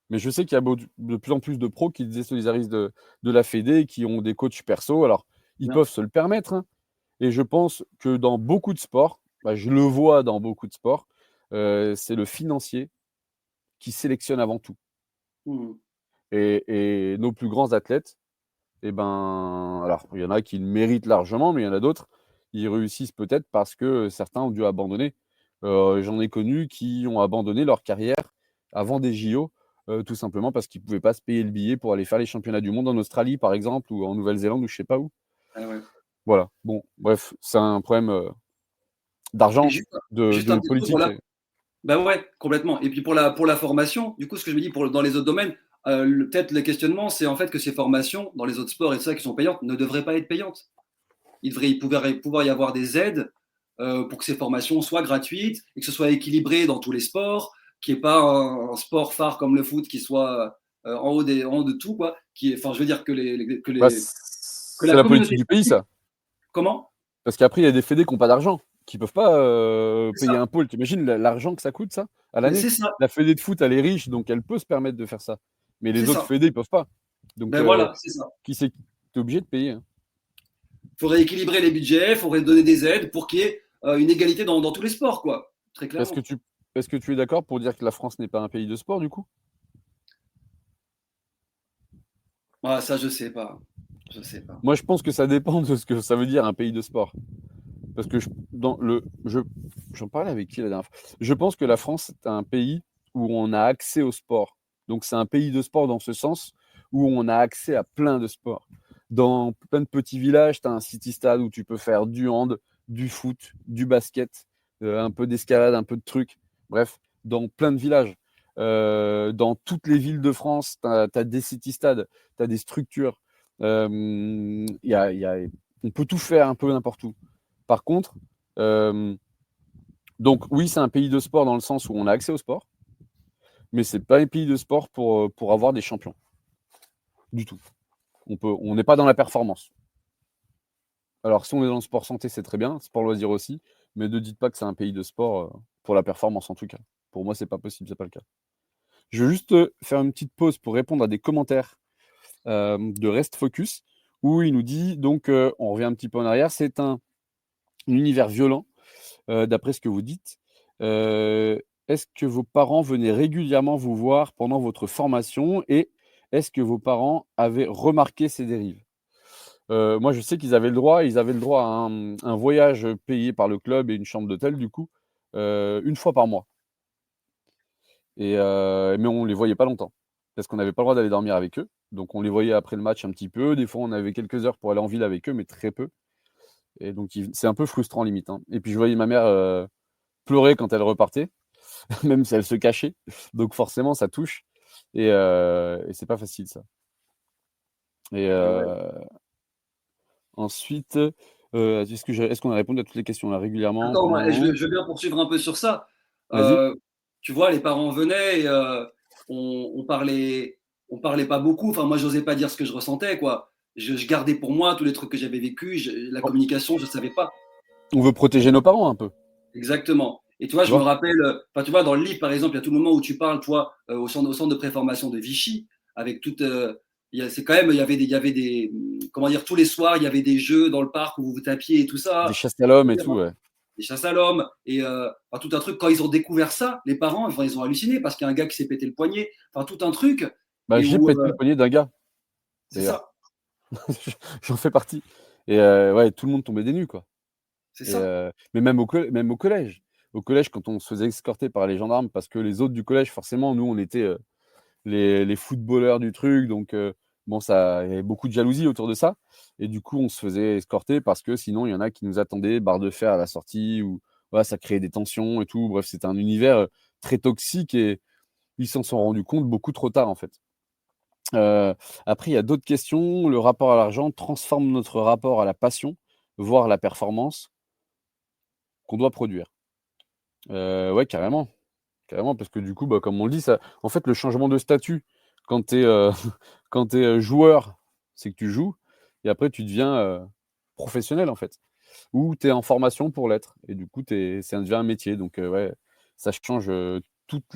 Mais je sais qu'il y a de plus en plus de pros qui se désolidarisent de la Fédé, qui ont des coachs perso. Alors, ils peuvent se le permettre. Hein. Et je pense que dans beaucoup de sports, bah, je le vois dans beaucoup de sports, c'est le financier qui sélectionne avant tout. Et nos plus grands athlètes, eh ben, alors il y en a qui le méritent largement, mais il y en a d'autres, ils réussissent peut-être parce que certains ont dû abandonner. J'en ai connu qui ont abandonné leur carrière avant des JO, tout simplement parce qu'ils ne pouvaient pas se payer le billet pour aller faire les championnats du monde en Australie, par exemple, ou en Nouvelle-Zélande, ou je ne sais pas où. Ah ouais. Voilà. Bon, bref, c'est un problème d'argent, de politique. Bah ouais, complètement. Et puis pour la formation, du coup, ce que je me dis dans les autres domaines, peut-être le questionnement, c'est en fait que ces formations, dans les autres sports et ça, qui sont payantes, ne devraient pas être payantes. Il pourrait pouvoir y avoir des aides pour que ces formations soient gratuites et que ce soit équilibré dans tous les sports, qu'il n'y ait pas un sport phare comme le foot qui soit en haut de tout, quoi. Enfin, je veux dire que c'est la la politique communauté. du pays, ça. Comment? Parce qu'après, il y a des fédés qui n'ont pas d'argent, qui ne peuvent pas payer un pôle. Tu imagines l'argent que ça coûte, ça, à l'année? La fédé de foot, elle est riche, donc elle peut se permettre de faire ça. Mais les autres fédés, ils ne peuvent pas. Donc, ben voilà, c'est ça. Tu es obligé de payer. Hein. Il faudrait équilibrer les budgets, il faudrait donner des aides pour qu'il y ait une égalité dans tous les sports, quoi. Très clairement. Est-ce que tu es d'accord pour dire que la France n'est pas un pays de sport, du coup? Ah, ça, je sais pas. Je sais pas. Moi, je pense que ça dépend de ce que ça veut dire un pays de sport. Parce que j'en parlais avec qui la dernière fois? Je pense que la France est un pays où on a accès au sport. Donc, c'est un pays de sport dans ce sens où on a accès à plein de sports. Dans plein de petits villages, tu as un city-stade où tu peux faire du hand, du foot, du basket, un peu d'escalade, un peu de trucs. Bref, dans plein de villages. Dans toutes les villes de France, tu as des city-stades, tu as des structures. On peut tout faire un peu n'importe où. Par contre, donc oui, c'est un pays de sport dans le sens où on a accès au sport, mais c'est pas un pays de sport pour avoir des champions. Du tout. On n'est pas dans la performance. Alors, si on est dans le sport santé, c'est très bien, sport loisir aussi, mais ne dites pas que c'est un pays de sport pour la performance en tout cas. Pour moi, c'est pas possible, c'est pas le cas. Je vais juste faire une petite pause pour répondre à des commentaires de Rest Focus, où il nous dit, donc on revient un petit peu en arrière, c'est un univers violent, d'après ce que vous dites. Est-ce que vos parents venaient régulièrement vous voir pendant votre formation et est-ce que vos parents avaient remarqué ces dérives? Moi, je sais qu'ils avaient le droit. Ils avaient le droit à un voyage payé par le club et une chambre d'hôtel, du coup, une fois par mois. Mais on ne les voyait pas longtemps parce qu'on n'avait pas le droit d'aller dormir avec eux. Donc, on les voyait après le match un petit peu. Des fois, on avait quelques heures pour aller en ville avec eux, mais très peu. Et donc, c'est un peu frustrant, limite. Hein. Et puis, je voyais ma mère pleurer quand elle repartait, même si elle se cachait. Donc, forcément, ça touche. Et c'est pas facile, ça. Et Ouais. ensuite, est-ce qu'on a répondu à toutes les questions là régulièrement? Attends, moi, Non. je veux bien poursuivre un peu sur ça. Vas-y. Tu vois, les parents venaient et on parlait pas beaucoup. Enfin, moi, j'osais pas dire ce que je ressentais, quoi. Je gardais pour moi tous les trucs que j'avais vécus. La On communication, je savais pas. on veut protéger nos parents un peu, Exactement. Et tu vois, tu je me vois? rappelle, enfin, tu vois, dans le livre, par exemple, il y a tout le moment où tu parles, toi, au centre de préformation de Vichy, avec toute, c'est quand même, il y avait des, comment dire, tous les soirs, il y avait des jeux dans le parc où vous vous tapiez et tout Des ça. chasses à l'homme et tout, ouais. Des chasses à l'homme et enfin, tout un truc. Quand ils ont découvert ça, les parents, enfin, ils ont halluciné parce qu'il y a un gars qui s'est pété le poignet, enfin tout un truc. Bah, Et j'ai où pété le poignet d'un gars, c'est d'ailleurs. ça, J'en fais partie. Et ouais, tout le monde tombait des nues, quoi. c'est Et ça. mais même au collège. Au collège, quand on se faisait escorter par les gendarmes parce que les autres du collège, forcément, nous, on était, les footballeurs du truc, donc bon, ça il y avait beaucoup de jalousie autour de ça et du coup, on se faisait escorter parce que sinon, il y en a qui nous attendaient, barre de fer à la sortie ou voilà, ça créait des tensions et tout. Bref, c'était un univers, très toxique et ils s'en sont rendus compte beaucoup trop tard, en fait. Heu, Après, il y a d'autres questions. Le rapport à l'argent transforme notre rapport à la passion, voire la performance qu'on doit produire. Ouais, carrément, carrément parce que du coup, bah, comme on le dit, ça en fait, le changement de statut quand tu es, quand tu es, joueur, c'est que tu joues et après tu deviens, professionnel, en fait. Ou tu es en formation pour l'être et du coup, ça devient un métier donc ouais, ça change, toute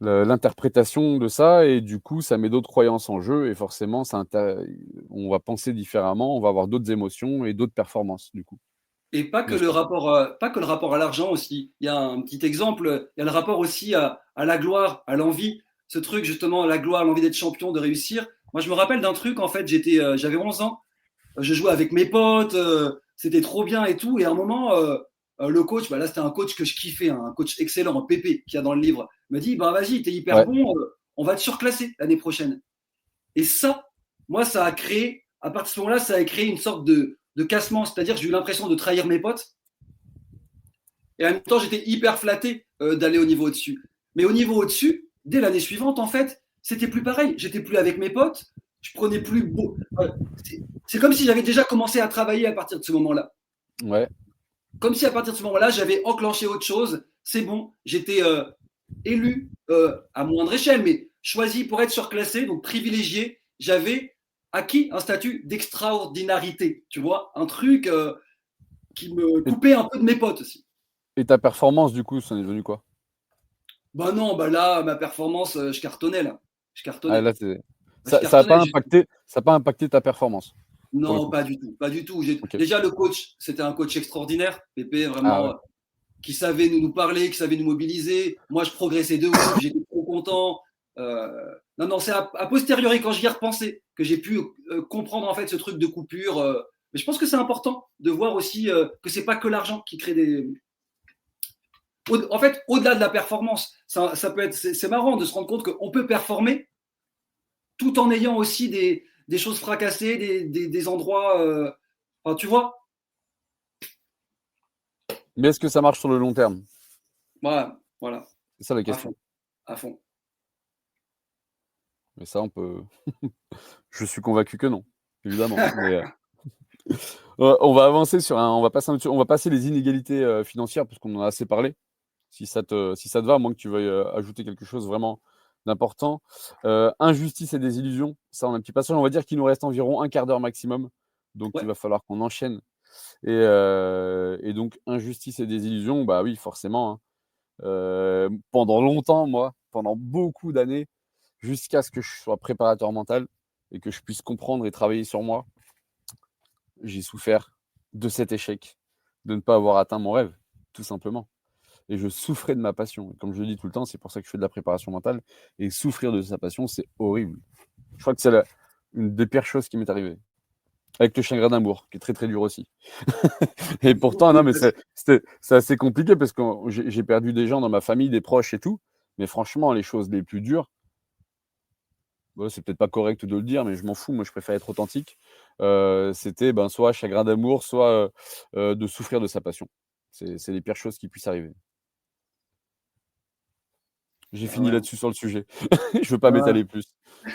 l'interprétation de ça et du coup, ça met d'autres croyances en jeu et forcément, on va penser différemment, on va avoir d'autres émotions et d'autres performances, du coup, Et pas que de le ça. rapport, pas que le rapport à l'argent aussi. Il y a un petit exemple, il y a le rapport aussi à la gloire, à l'envie. Ce truc justement, la gloire, l'envie d'être champion, de réussir. Moi, je me rappelle d'un truc, en fait, j'avais 11 ans, je jouais avec mes potes, c'était trop bien et tout. Et à un moment, le coach, bah là, c'était un coach que je kiffais, hein, un coach excellent, un Pépé, qu'il y a dans le livre, me dit, bah vas-y, t'es hyper Ouais, bon, on va te surclasser l'année prochaine. Et ça, moi, ça a créé, à partir de ce moment-là, ça a créé une sorte de cassement, c'est-à-dire que j'ai eu l'impression de trahir mes potes. Et en même temps, j'étais hyper flatté d'aller au niveau au-dessus. Mais au niveau au-dessus, dès l'année suivante, en fait, c'était plus pareil. J'étais plus avec mes potes, je prenais plus beau. C'est comme si j'avais déjà commencé à travailler à partir de ce moment-là. ouais. Comme si à partir de ce moment-là, j'avais enclenché autre chose. C'est bon, j'étais élu à moindre échelle, mais choisi pour être surclassé, donc privilégié. J'avais acquis un statut d'extraordinarité, tu vois, un truc qui me Et coupait un peu de mes potes aussi. et ta performance, du coup, ça en est devenu quoi? Bah non, bah là, ma performance, je cartonnais là. Je Ah cartonnais. là, c'est Bah, je ça a pas cartonnais. impacté ta performance, pour le Non, coup? pas du tout, pas du tout. OK. Déjà, le coach, c'était un coach extraordinaire. Pépé, Ah vraiment, ouais. qui savait nous parler, qui savait nous mobiliser. Moi, je progressais de ouf, j'étais trop content. Non, non, c'est a posteriori, quand j'y ai repensé, que j'ai pu comprendre en fait ce truc de coupure. Mais je pense que c'est important de voir aussi que c'est pas que l'argent qui crée des. En fait, au-delà de la performance, ça peut être, c'est marrant de se rendre compte qu'on peut performer tout en ayant aussi des choses fracassées, des endroits. Enfin, tu vois. Mais est-ce que ça marche sur le long terme? Voilà, voilà, C'est ça la à question. fond, à fond. Mais ça, on peut je suis convaincu que non, évidemment. Mais on va avancer on va passer les inégalités, financières parce qu'on en a assez parlé. Si ça te va, à moins que tu veuilles, ajouter quelque chose vraiment d'important. Injustice et désillusion, ça, on a un petit passage. On va dire qu'il nous reste environ un quart d'heure maximum, donc il Ouais. va falloir qu'on enchaîne et donc injustice et désillusion, bah oui, forcément, hein. Pendant longtemps, moi, pendant beaucoup d'années, jusqu'à ce que je sois préparateur mental et que je puisse comprendre et travailler sur moi, j'ai souffert de cet échec, de ne pas avoir atteint mon rêve, tout simplement. Et je souffrais de ma passion. Comme je le dis tout le temps, c'est pour ça que je fais de la préparation mentale. Et souffrir de sa passion, c'est horrible. Je crois que c'est une des pires choses qui m'est arrivée. Avec le chagrin d'amour, qui est très très dur aussi. Et pourtant, non, mais c'est assez compliqué parce que j'ai perdu des gens dans ma famille, des proches et tout. Mais franchement, les choses les plus dures, ouais, c'est peut-être pas correct de le dire, mais je m'en fous. Moi, je préfère être authentique. C'était ben, soit chagrin d'amour, soit de souffrir de sa passion. C'est les pires choses qui puissent arriver. J'ai Bah fini ouais. là-dessus sur le sujet. Je veux pas Ah, m'étaler plus,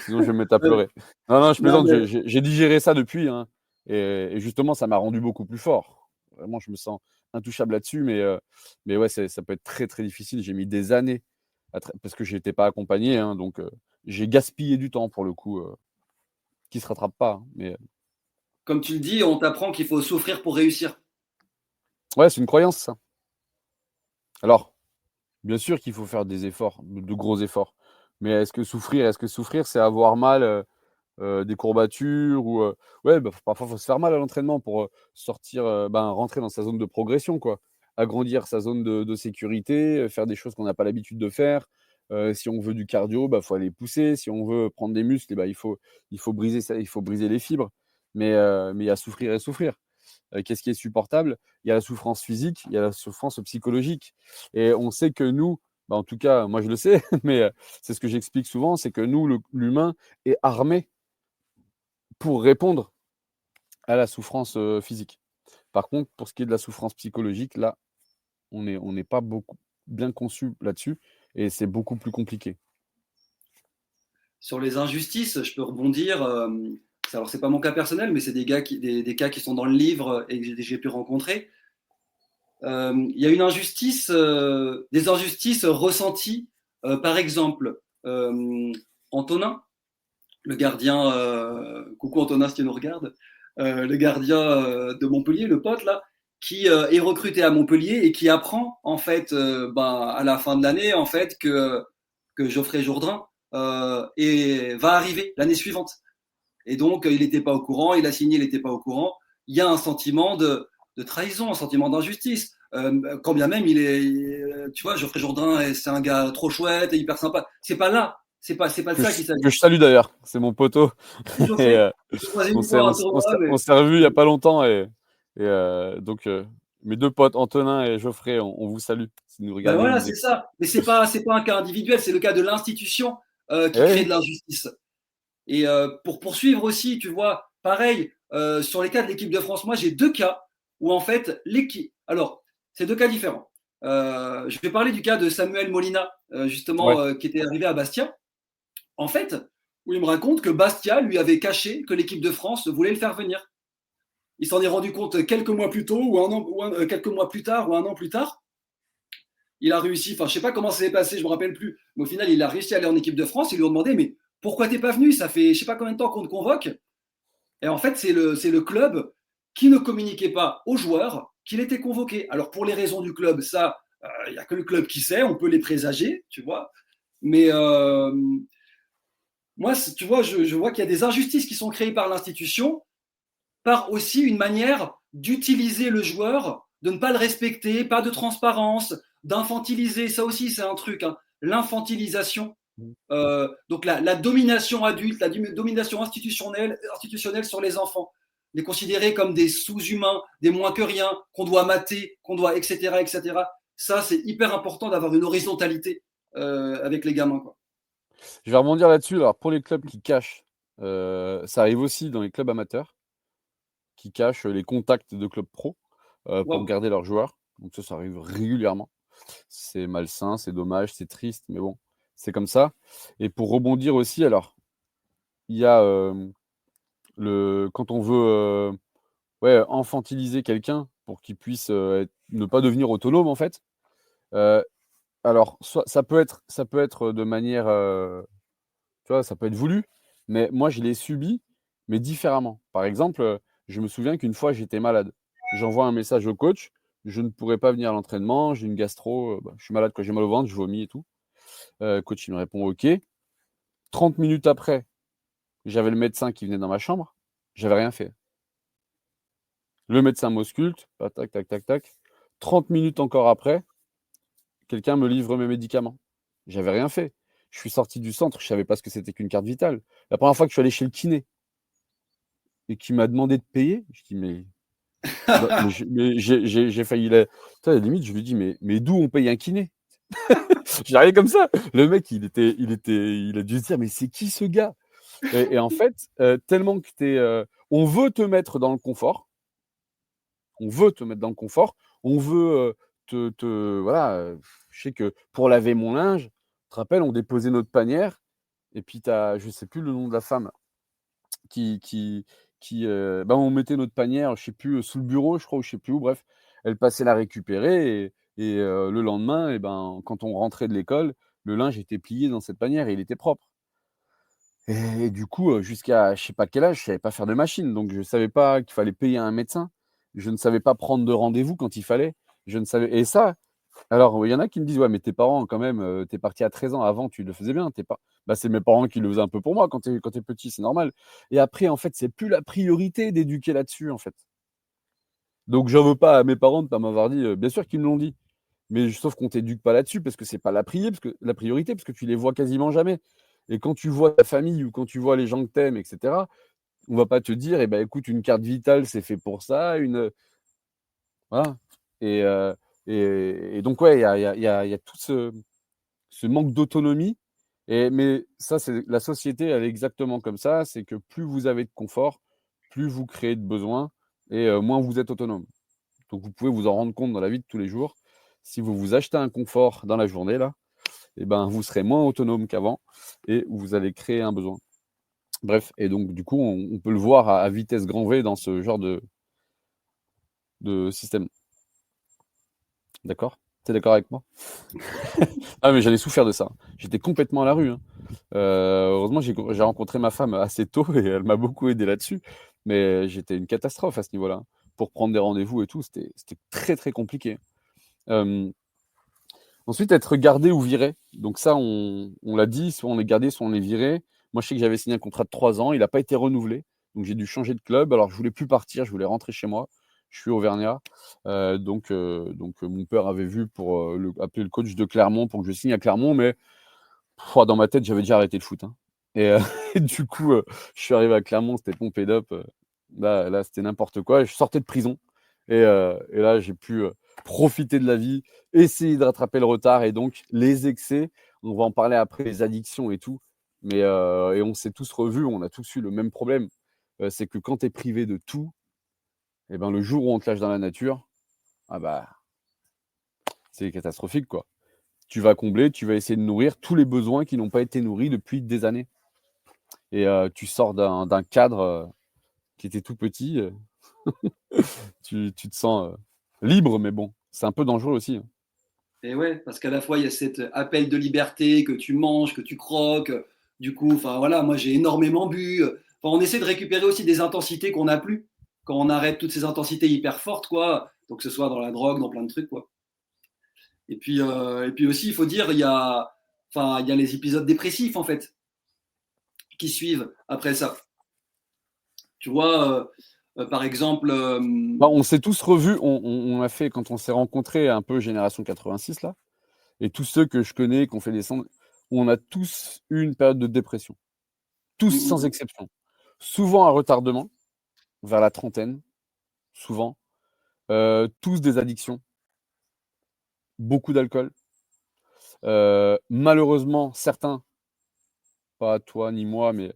sinon je vais me mettre à ouais. pleurer. Non, je Non, plaisante, mais j'ai digéré ça depuis, hein, et justement ça m'a rendu beaucoup plus fort. Vraiment, je me sens intouchable là-dessus, mais ouais, ça peut être très, très difficile. J'ai mis des années parce que j'étais pas accompagné, hein, donc j'ai gaspillé du temps pour le coup, qui se rattrape pas, hein, mais comme tu le dis, on t'apprend qu'il faut souffrir pour réussir. ouais, c'est une croyance ça. Alors, bien sûr qu'il faut faire des efforts, de gros efforts, mais est-ce que souffrir, c'est avoir mal, des courbatures ou ouais, bah, parfois, il faut se faire mal à l'entraînement pour, sortir, rentrer dans sa zone de progression, quoi. Agrandir sa zone de sécurité, faire des choses qu'on n'a pas l'habitude de faire. Si on veut du cardio, bah, faut aller pousser. Si on veut prendre des muscles, et bah, il faut briser les fibres. Mais il y a souffrir et souffrir. Qu'est-ce qui est supportable? Il y a la souffrance physique, il y a la souffrance psychologique et on sait que nous, en tout cas, moi je le sais, mais c'est ce que j'explique souvent, c'est que nous, l'humain est armé pour répondre à la souffrance, physique. Par contre, pour ce qui est de la souffrance psychologique, là, on n'est pas beaucoup bien conçu là-dessus et c'est beaucoup plus compliqué. Sur les injustices, je peux rebondir. Alors, c'est pas mon cas personnel, mais c'est des cas qui sont dans le livre et que j'ai pu rencontrer. Il y a une injustice, des injustices ressenties, par exemple, Antonin, le gardien, coucou Antonin si tu nous regardes, le gardien de Montpellier, le pote là, qui est recruté à Montpellier et qui apprend en fait, à la fin de l'année en fait que Geoffrey Jourdain va arriver l'année suivante. Et donc il n'était pas au courant, il a signé, il n'était pas au courant. Il y a un sentiment de trahison, un sentiment d'injustice. Quand bien même tu vois, Geoffrey Jourdain, c'est un gars trop chouette et hyper sympa. C'est pas là, c'est pas de Que ça je qu'il que s'agit. je salue d'ailleurs, c'est mon poteau et Geoffrey, j'ai croisé on une s'est fois à on un s'est on tournoi, s'est mais on s'est revus il y a pas longtemps et donc mes 2 potes Antonin et Geoffrey, on vous salue. Si vous ben regardez ou voilà, vous c'est écoutez. ça. Mais c'est pas un cas individuel, c'est le cas de l'institution Eh qui crée oui, de l'injustice. Et pour poursuivre aussi, tu vois, pareil, sur les cas de l'équipe de France, moi j'ai deux cas où en fait l'équipe. Alors, c'est deux cas différents. Je vais parler du cas de Samuel Molina, justement, ouais. qui était arrivé à Bastia. En fait, où il me raconte que Bastia lui avait caché que l'équipe de France voulait le faire venir. Il s'en est rendu compte quelques mois plus tôt, quelques mois plus tard, ou un an plus tard. Il a réussi, enfin, je sais pas comment ça s'est passé, je me rappelle plus, mais au final, il a réussi à aller en équipe de France. Ils lui ont demandé, mais pourquoi t'es pas venu? Ça fait je sais pas combien de temps qu'on te convoque. Et en fait, c'est le club qui ne communiquait pas aux joueurs qu'il était convoqué. Alors, pour les raisons du club, ça, il n'y a que le club qui sait, on peut les présager, tu vois. Mais moi, tu vois, je vois qu'il y a des injustices qui sont créées par l'institution, par aussi une manière d'utiliser le joueur, de ne pas le respecter, pas de transparence, d'infantiliser. Ça aussi, c'est un truc, hein, l'infantilisation. Mmh. Donc la domination adulte, la domination institutionnelle sur les enfants, les considérer comme des sous-humains, des moins que rien, qu'on doit mater, qu'on doit, etc., etc. Ça, c'est hyper important d'avoir une horizontalité avec les gamins, quoi. Je vais rebondir là-dessus. Alors pour les clubs qui cachent, ça arrive aussi dans les clubs amateurs, qui cachent les contacts de clubs pro, pour Waouh. garder leurs joueurs. Donc ça arrive régulièrement. C'est malsain, c'est dommage, c'est triste, mais bon, c'est comme ça. Et pour rebondir aussi, alors, il y a, quand on veut, ouais, infantiliser quelqu'un pour qu'il puisse, ne pas devenir autonome, en fait, heu, alors soit ça peut être de manière, tu vois, ça peut être voulu, mais moi je l'ai subi, mais différemment. Par exemple, je me souviens qu'une fois j'étais malade. J'envoie un message au coach: «Je ne pourrais pas venir à l'entraînement, j'ai une gastro, je suis malade quoi, j'ai mal au ventre, je vomis et tout». Coach il me répond: «OK». 30 minutes après, j'avais le médecin qui venait dans ma chambre, j'avais rien fait. Le médecin m'ausculte, tac, tac, tac, tac. 30 minutes encore après, quelqu'un me livre mes médicaments. J'avais rien fait. Je suis sorti du centre, je savais pas ce que c'était qu'une carte vitale. La première fois que je suis allé chez le kiné et qu'il m'a demandé de payer, je dis: «Mais j'ai failli la». Tu sais, à la limite, je lui dis: «Mais d'où on paye un kiné?» J'ai rien comme ça. Le mec, il a dû se dire: «Mais c'est qui ce gars?» Et en fait, tellement que on veut te mettre dans le confort, on veut te mettre dans le confort, on veut, voilà, je sais que pour laver mon linge, te rappelles, on déposait notre panière, et puis je sais plus le nom de la femme, qui on mettait notre panière, je sais plus, sous le bureau, je crois, ou je sais plus où, bref. Elle passait la récupérer, et le lendemain, et ben, quand on rentrait de l'école, le linge était plié dans cette panière et il était propre. Et du coup, jusqu'à je sais pas quel âge, je savais pas faire de machine, donc je savais pas qu'il fallait payer un médecin. Je ne savais pas prendre de rendez-vous quand il fallait. Je ne savais et ça, alors, il y en a qui me disent: «Ouais, mais tes parents quand même, tu parti à 13 ans, avant tu le faisais bien, tu pas». Bah, c'est mes parents qui le faisaient un peu pour moi quand tu es petit, c'est normal. Et après, en fait, c'est plus la priorité d'éduquer là-dessus, en fait. Donc j'en veux pas à mes parents de pas m'avoir dit, bien sûr qu'ils me l'ont dit, mais sauf qu'on t'éduque pas là-dessus parce que c'est pas la priorité, parce que tu les vois quasiment jamais. Et quand tu vois ta famille ou quand tu vois les gens que tu aimes, et cetera, on va pas te dire: «Eh ben, écoute, une carte vitale, c'est fait pour ça, voilà. Et donc ouais, il y a tout ce manque d'autonomie. Mais ça, c'est la société, elle est exactement comme ça. C'est que plus vous avez de confort, plus vous créez de besoins, et moins vous êtes autonome. Donc vous pouvez vous en rendre compte dans la vie de tous les jours. Si vous vous achetez un confort dans la journée là, et ben, vous serez moins autonome qu'avant et vous allez créer un besoin. Bref, et donc du coup, on peut le voir à vitesse grand V dans ce genre de système. D'accord? Tu es d'accord avec moi? Ah, mais j'en ai souffert de ça. J'étais complètement à la rue, hein. Heureusement, j'ai rencontré ma femme assez tôt et elle m'a beaucoup aidé là-dessus. Mais j'étais une catastrophe à ce niveau-là. Pour prendre des rendez-vous et tout, c'était très, très compliqué. Hem, Ensuite, être gardé ou viré. Donc ça, on l'a dit, soit on est gardé, soit on est viré. Moi, je sais que j'avais signé un contrat de 3 ans, il n'a pas été renouvelé. Donc j'ai dû changer de club. Alors je voulais plus partir, je voulais rentrer chez moi. Je suis auvergnat. Mon père avait vu pour appeler le coach de Clermont pour que je signe à Clermont, mais dans ma tête, j'avais déjà arrêté le foot, hein. Et et du coup, je suis arrivé à Clermont, c'était pompé d'up, là, c'était n'importe quoi. Je sortais de prison, et là, j'ai pu, profiter de la vie, essayer de rattraper le retard, et donc les excès, on va en parler après, les addictions et tout. Mais et on s'est tous revus, on a tous eu le même problème. C'est que quand tu es privé de tout, et ben, le jour où on te lâche dans la nature, ah bah, c'est catastrophique, quoi. Tu vas combler, tu vas essayer de nourrir tous les besoins qui n'ont pas été nourris depuis des années. Et tu sors d'un cadre qui était tout petit, tu te sens libre, mais bon, c'est un peu dangereux aussi, hein. Et ouais, parce qu'à la fois, il y a cet appel de liberté que tu manges, que tu croques. Du coup, enfin voilà, moi j'ai énormément bu. Enfin, on essaie de récupérer aussi des intensités qu'on n'a plus quand on arrête toutes ces intensités hyper fortes, quoi. Donc que ce soit dans la drogue, dans plein de trucs, quoi. Et puis aussi, il faut dire, il y a les épisodes dépressifs en fait qui suivent après ça. Tu vois, par exemple, Bah, on s'est tous revus, on a fait, quand on s'est rencontrés, un peu génération 86 là, et tous ceux que je connais, qui ont fait descendre, on a tous eu une période de dépression. Tous sans exception. Souvent à retardement, vers la trentaine, souvent. Tous des addictions, beaucoup d'alcool. Malheureusement, certains, pas toi ni moi, mais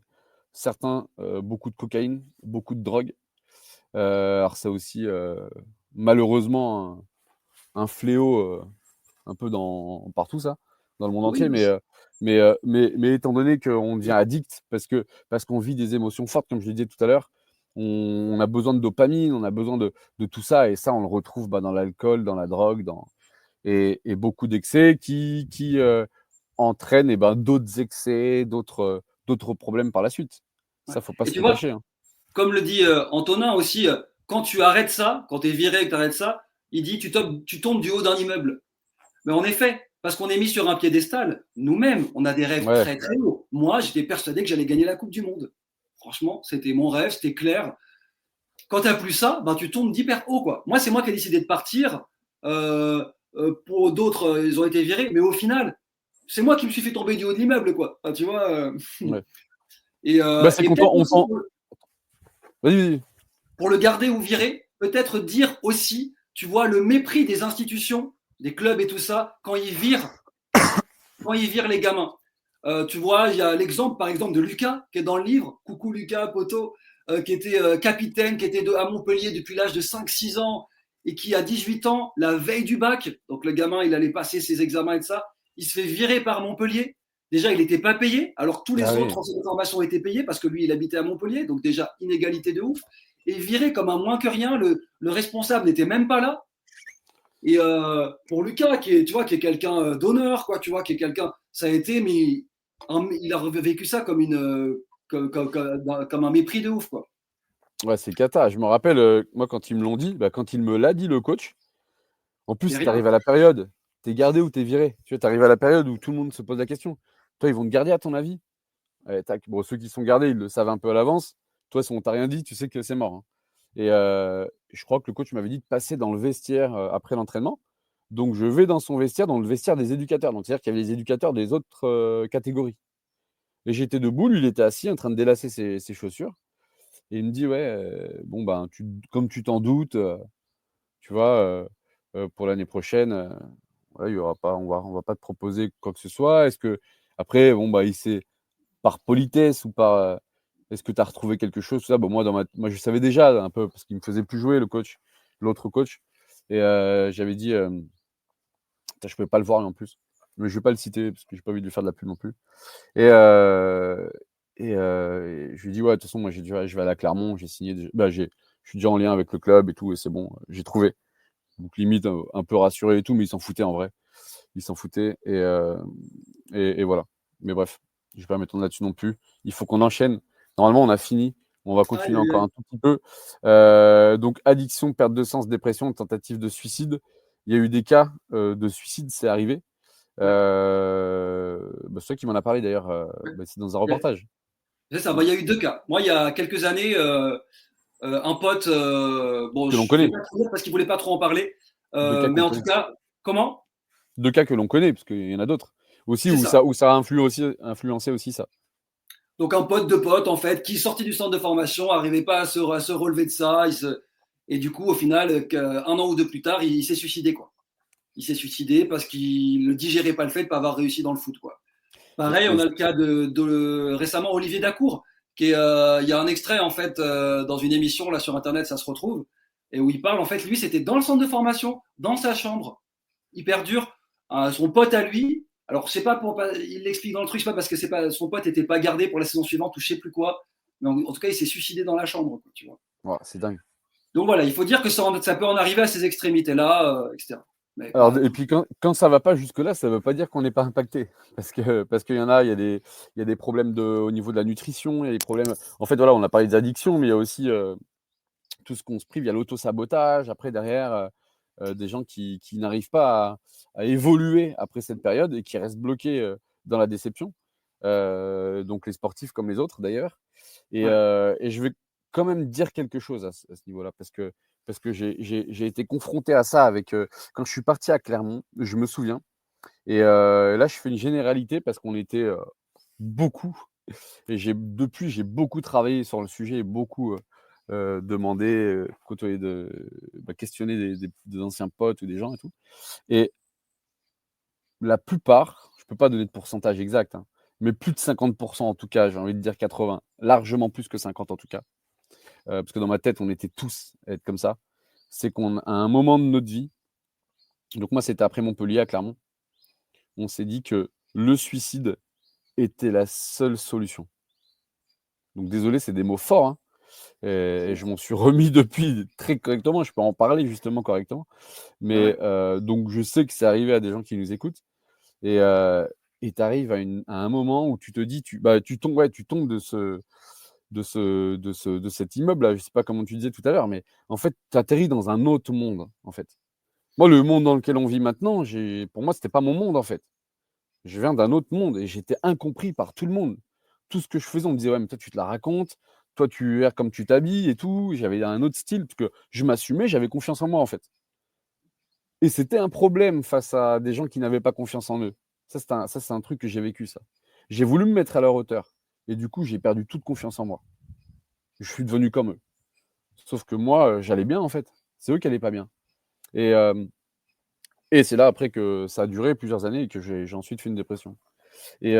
certains, beaucoup de cocaïne, beaucoup de drogue. Alors c'est aussi, malheureusement, un fléau, un peu partout ça, dans le monde oui, entier. oui, Mais étant donné qu'on devient addict parce qu'on vit des émotions fortes, comme je le disais tout à l'heure, on a besoin de dopamine, on a besoin de tout ça, et ça, on le retrouve, dans l'alcool, dans la drogue, et beaucoup d'excès qui entraînent, d'autres excès, d'autres problèmes par la suite. ouais. Ça, faut pas Et se tu le vois, cacher, hein. comme le dit Antonin aussi, quand tu arrêtes ça, quand tu es viré et que tu arrêtes ça, il dit tu tombes du haut d'un immeuble. Mais en effet, parce qu'on est mis sur un piédestal, nous-mêmes, on a des rêves Ouais, très très hauts. Moi, j'étais persuadé que j'allais gagner la Coupe du Monde. Franchement, c'était mon rêve, c'était clair. Quand tu n'as plus ça, ben, tu tombes d'hyper haut, quoi. Moi, c'est moi qui ai décidé de partir. Pour d'autres, ils ont été virés. Mais au final, c'est moi qui me suis fait tomber du haut de l'immeuble, quoi. Enfin, tu vois. ouais. C'est Et content, peut-être on aussi t'en vas-y, vas-y. pour le garder ou virer, peut-être dire aussi, tu vois, le mépris des institutions, des clubs et tout ça, quand ils virent les gamins. Tu vois, il y a l'exemple, par exemple, de Lucas, qui est dans le livre. Coucou Lucas, poteau, qui était capitaine, qui était à Montpellier depuis l'âge de 5-6 ans et qui, à 18 ans, la veille du bac, donc le gamin, il allait passer ses examens et tout ça, il se fait virer par Montpellier. Déjà, il n'était pas payé, alors que tous Ah les oui. autres enseignants de formation étaient payés parce que lui, il habitait à Montpellier, donc déjà, inégalité de ouf. Et viré comme un moins que rien, le responsable n'était même pas là. Et pour Lucas, tu vois, qui est quelqu'un d'honneur, quoi, tu vois, qui est quelqu'un, ça a été, mais il a vécu ça comme comme un mépris de ouf, quoi. Ouais, c'est cata. Je me rappelle, moi, quand ils me l'ont dit, bah, quand il me l'a dit, le coach, en C'est plus, tu rien. arrives à la période, tu es gardé ou tu es viré. Tu vois, tu arrives à la période où tout le monde se pose la question. Toi, ils vont te garder à ton avis. Tac. Bon, ceux qui sont gardés, ils le savent un peu à l'avance. Toi, si on t'a rien dit, tu sais que c'est mort, hein. Et je crois que le coach m'avait dit de passer dans le vestiaire après l'entraînement. Donc, je vais dans son vestiaire, dans le vestiaire des éducateurs. Donc, c'est-à-dire qu'il y avait les éducateurs des autres catégories. Et j'étais debout, lui, il était assis en train de délasser ses chaussures. Et il me dit, ouais, bon, ben, comme tu t'en doutes, tu vois, pour l'année prochaine, ouais, il y aura pas, on va pas te proposer quoi que ce soit. Est-ce que, après, bon, bah, il s'est, par politesse ou par, est-ce que tu as retrouvé quelque chose, tout ça. Bon, moi, je savais déjà un peu, parce qu'il me faisait plus jouer, le coach, l'autre coach. Et j'avais dit, putain, je ne pouvais pas le voir en plus. Mais je ne vais pas le citer, parce que j'ai pas envie de lui faire de la pub non plus. Et, et je lui dis, ouais, de toute façon, moi, je vais à la Clermont, j'ai signé, bah, je suis déjà en lien avec le club et tout, et c'est bon, j'ai trouvé. Donc, limite, un peu rassuré et tout, mais il s'en foutait en vrai. Il s'en foutait. Et voilà. Mais bref, je ne vais pas m'étendre là-dessus non plus. Il faut qu'on enchaîne. Normalement, on a fini. On va Aïe, continuer aïe, encore aïe. un tout petit peu. Donc, addiction, perte de sens, dépression, tentative de suicide. Il y a eu des cas de suicide, c'est arrivé. Ouais, Bah, c'est toi qui m'en a parlé d'ailleurs. ouais. Bah, c'est dans un Il y a- reportage. C'est ça. Bah, il y a eu deux cas. Moi, il y a quelques années, un pote, bon, Que l'on je vais connaît. pas trop dire parce qu'il voulait pas trop en parler, Deux cas mais qu'on en tout connaît. cas, comment? Deux cas que l'on connaît, parce qu'il y en a d'autres. Aussi, C'est où ça. ça a influencé aussi ça. Donc un pote de pote, en fait, qui sortit du centre de formation, arrivait pas à se relever de ça, et du coup, au final, un an ou deux plus tard, il s'est suicidé, quoi. Il s'est suicidé parce qu'il ne digérait pas le fait de pas avoir réussi dans le foot, quoi. Pareil, Et on a le cas de récemment Olivier Dacour, il y a un extrait en fait dans une émission là sur internet, ça se retrouve, et où il parle en fait, lui c'était dans le centre de formation, dans sa chambre, hyper dur. Son pote à lui, alors je sais pas il l'explique dans le truc, je sais pas parce que c'est pas son pote était pas gardé pour la saison suivante ou je sais plus quoi, mais en tout cas il s'est suicidé dans la chambre, quoi, tu vois. voilà, c'est dingue. Donc voilà, il faut dire que ça peut en arriver à ces extrémités là, etc. Mais Alors, pas et tout. puis quand ça va pas jusque-là, ça veut pas dire qu'on n'est pas impacté. Parce qu'il y en a, il y a des problèmes au niveau de la nutrition, il y a des problèmes. En fait, voilà, on a parlé des addictions, mais il y a aussi tout ce qu'on se prive, il y a l'auto-sabotage. Après, derrière, des gens qui n'arrivent pas à évoluer après cette période et qui restent bloqués dans la déception. Donc les sportifs comme les autres d'ailleurs. Ouais, Et je vais quand même dire quelque chose à ce niveau-là, parce que j'ai été confronté à ça avec, quand je suis parti à Clermont, je me souviens. Et là, je fais une généralité parce qu'on était beaucoup. Et depuis, j'ai beaucoup travaillé sur le sujet et beaucoup demandé, côtoyé, questionné des anciens potes ou des gens et tout. Et la plupart, je ne peux pas donner de pourcentage exact, hein, mais plus de 50% en tout cas, j'ai envie de dire 80, largement plus que 50 en tout cas, parce que dans ma tête, on était tous à être comme ça. C'est qu'à un moment de notre vie, donc moi c'était après Montpellier à Clermont, on s'est dit que le suicide était la seule solution. Donc désolé, c'est des mots forts, hein, et je m'en suis remis depuis très correctement, je peux en parler justement correctement, mais ouais, donc je sais que c'est arrivé à des gens qui nous écoutent. Et tu arrives à un moment où tu te dis, tu tombes, ouais, tu tombes de cet immeuble-là. Je ne sais pas comment tu disais tout à l'heure, mais en fait, tu atterris dans un autre monde, en fait. Moi, le monde dans lequel on vit maintenant, pour moi, c'était pas mon monde, en fait. Je viens d'un autre monde et j'étais incompris par tout le monde. Tout ce que je faisais, on me disait, ouais, mais toi, tu te la racontes. Toi, tu es comme tu t'habilles et tout. J'avais un autre style, parce que je m'assumais, j'avais confiance en moi, en fait. Et c'était un problème face à des gens qui n'avaient pas confiance en eux. Ça, c'est un truc que j'ai vécu, ça. J'ai voulu me mettre à leur hauteur. Et du coup, j'ai perdu toute confiance en moi. Je suis devenu comme eux. Sauf que moi, j'allais bien, en fait. C'est eux qui n'allaient pas bien. Et, euh, et c'est là, après, que ça a duré plusieurs années et que j'ai ensuite fait une dépression. Et,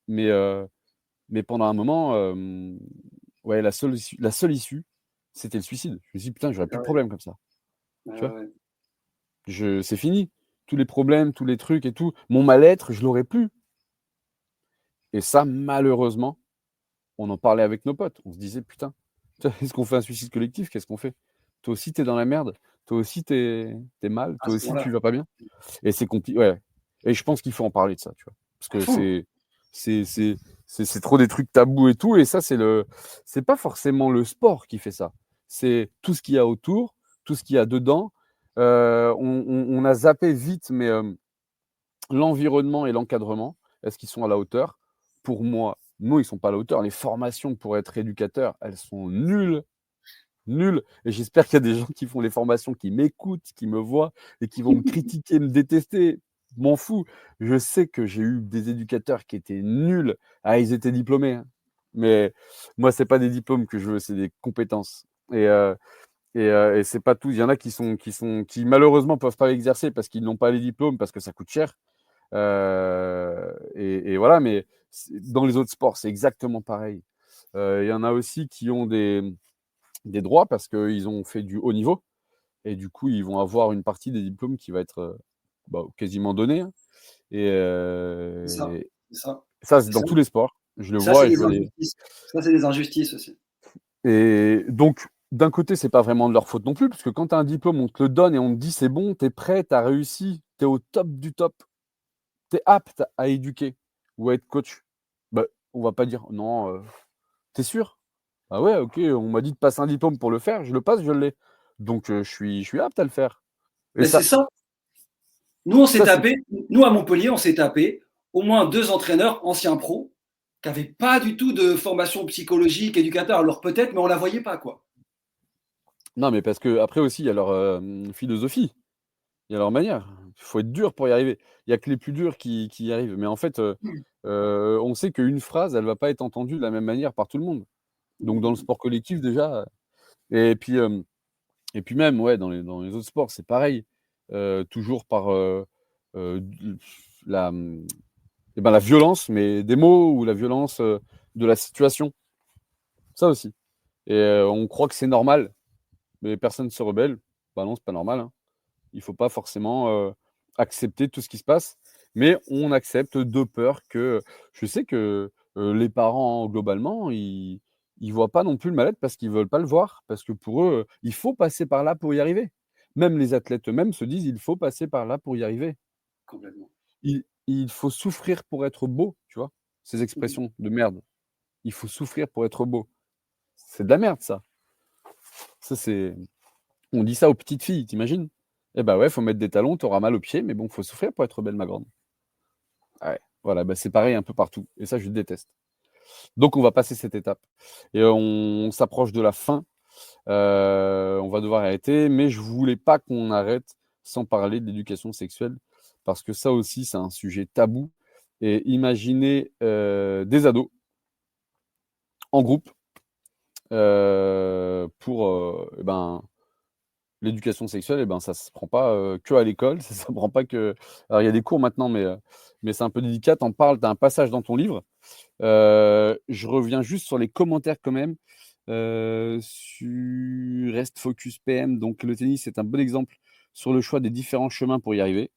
mais pendant un moment, ouais, la seule issue, c'était le suicide. Je me suis dit, putain, j'aurais plus de ouais, problème comme ça. ouais, Tu vois, ouais. c'est fini. tous les problèmes, tous les trucs et tout, mon mal-être, je l'aurais plus. Et ça, malheureusement, on en parlait avec nos potes. On se disait, putain, est-ce qu'on fait un suicide collectif? Qu'est-ce qu'on fait? Toi aussi, t'es dans la merde. Toi aussi, t'es mal. À Toi ce aussi, tu moment-là, vas pas bien. Et c'est compliqué. Ouais. Et je pense qu'il faut en parler de ça, tu vois. Parce à que fond. c'est trop des trucs tabous et tout. Et ça, c'est pas forcément le sport qui fait ça. C'est tout ce qu'il y a autour, tout ce qu'il y a dedans. On a zappé vite, mais l'environnement et l'encadrement, est-ce qu'ils sont à la hauteur? Pour moi, non, ils sont pas à la hauteur. Les formations pour être éducateur, elles sont nulles, nulles. Et j'espère qu'il y a des gens qui font les formations, qui m'écoutent, qui me voient et qui vont me critiquer, me détester. M'en fous. Je sais que j'ai eu des éducateurs qui étaient nuls. Ah, ils étaient diplômés, hein. Mais moi, c'est pas des diplômes que je veux, c'est des compétences. Et c'est pas tout. Il y en a qui malheureusement peuvent pas exercer parce qu'ils n'ont pas les diplômes, parce que ça coûte cher. Et voilà, mais dans les autres sports, c'est exactement pareil. Il y en a aussi qui ont des droits parce qu'ils ont fait du haut niveau. Et du coup, ils vont avoir une partie des diplômes qui va être quasiment donnée, hein. Et C'est ça, c'est ça. ça, c'est Et dans ça, tous les sports. Je le ça, c'est vois et je des vois les. injustices. Ça, c'est des injustices aussi. Et donc, d'un côté, c'est pas vraiment de leur faute non plus, parce que quand tu as un diplôme, on te le donne et on te dit c'est bon, tu es prêt, tu as réussi, tu es au top du top, tu es apte à éduquer ou à être coach. Bah, on va pas dire non, t'es sûr? Ah ouais, ok, on m'a dit de passer un diplôme pour le faire, je le passe, je l'ai. Donc je suis apte à le faire. Et Mais c'est ça, ça. Nous, on s'est ça c'est. tapé, nous à Montpellier, on s'est tapé au moins 2 entraîneurs anciens pros qui n'avaient pas du tout de formation psychologique, éducateur. Alors peut-être, mais on la voyait pas, quoi. Non, mais parce que après aussi, il y a leur philosophie, il y a leur manière. Il faut être dur pour y arriver. Il y a que les plus durs qui y arrivent. Mais en fait, on sait qu'une phrase, elle va pas être entendue de la même manière par tout le monde. Donc dans le sport collectif déjà, et puis, même, ouais, dans les autres sports, c'est pareil. Toujours par la, la violence, mais des mots ou la violence de la situation. Ça aussi. Et on croit que c'est normal, mais personne ne se rebelle. Bah non, c'est pas normal, hein. Il faut pas forcément accepter tout ce qui se passe, mais on accepte de peur que. Je sais que les parents, globalement, ils voient pas non plus le mal-être parce qu'ils veulent pas le voir, parce que pour eux, il faut passer par là pour y arriver. Même les athlètes eux-mêmes se disent: «Il faut passer par là pour y arriver». Complètement. Il faut souffrir pour être beau, tu vois? Ces expressions de merde. Il faut souffrir pour être beau. C'est de la merde ça. Ça c'est On dit ça aux petites filles, tu imagines? Eh bah, ouais, faut mettre des talons, tu auras mal aux pieds, mais bon, faut souffrir pour être belle, ma grande. Ouais, voilà, bah, c'est pareil un peu partout et ça, je déteste. Donc on va passer cette étape et on s'approche de la fin. On va devoir arrêter, mais je voulais pas qu'on arrête sans parler de l'éducation sexuelle parce que ça aussi, c'est un sujet tabou. Et imaginez, des ados en groupe, pour, l'éducation sexuelle, ça se prend pas, que à l'école, ça se prend pas que. Alors il y a des cours maintenant, mais c'est un peu délicat. Tu en parles, tu as un passage dans ton livre. Je reviens juste sur les commentaires quand même, sur Rest Focus PM. Donc le tennis, c'est un bon exemple sur le choix des différents chemins pour y arriver.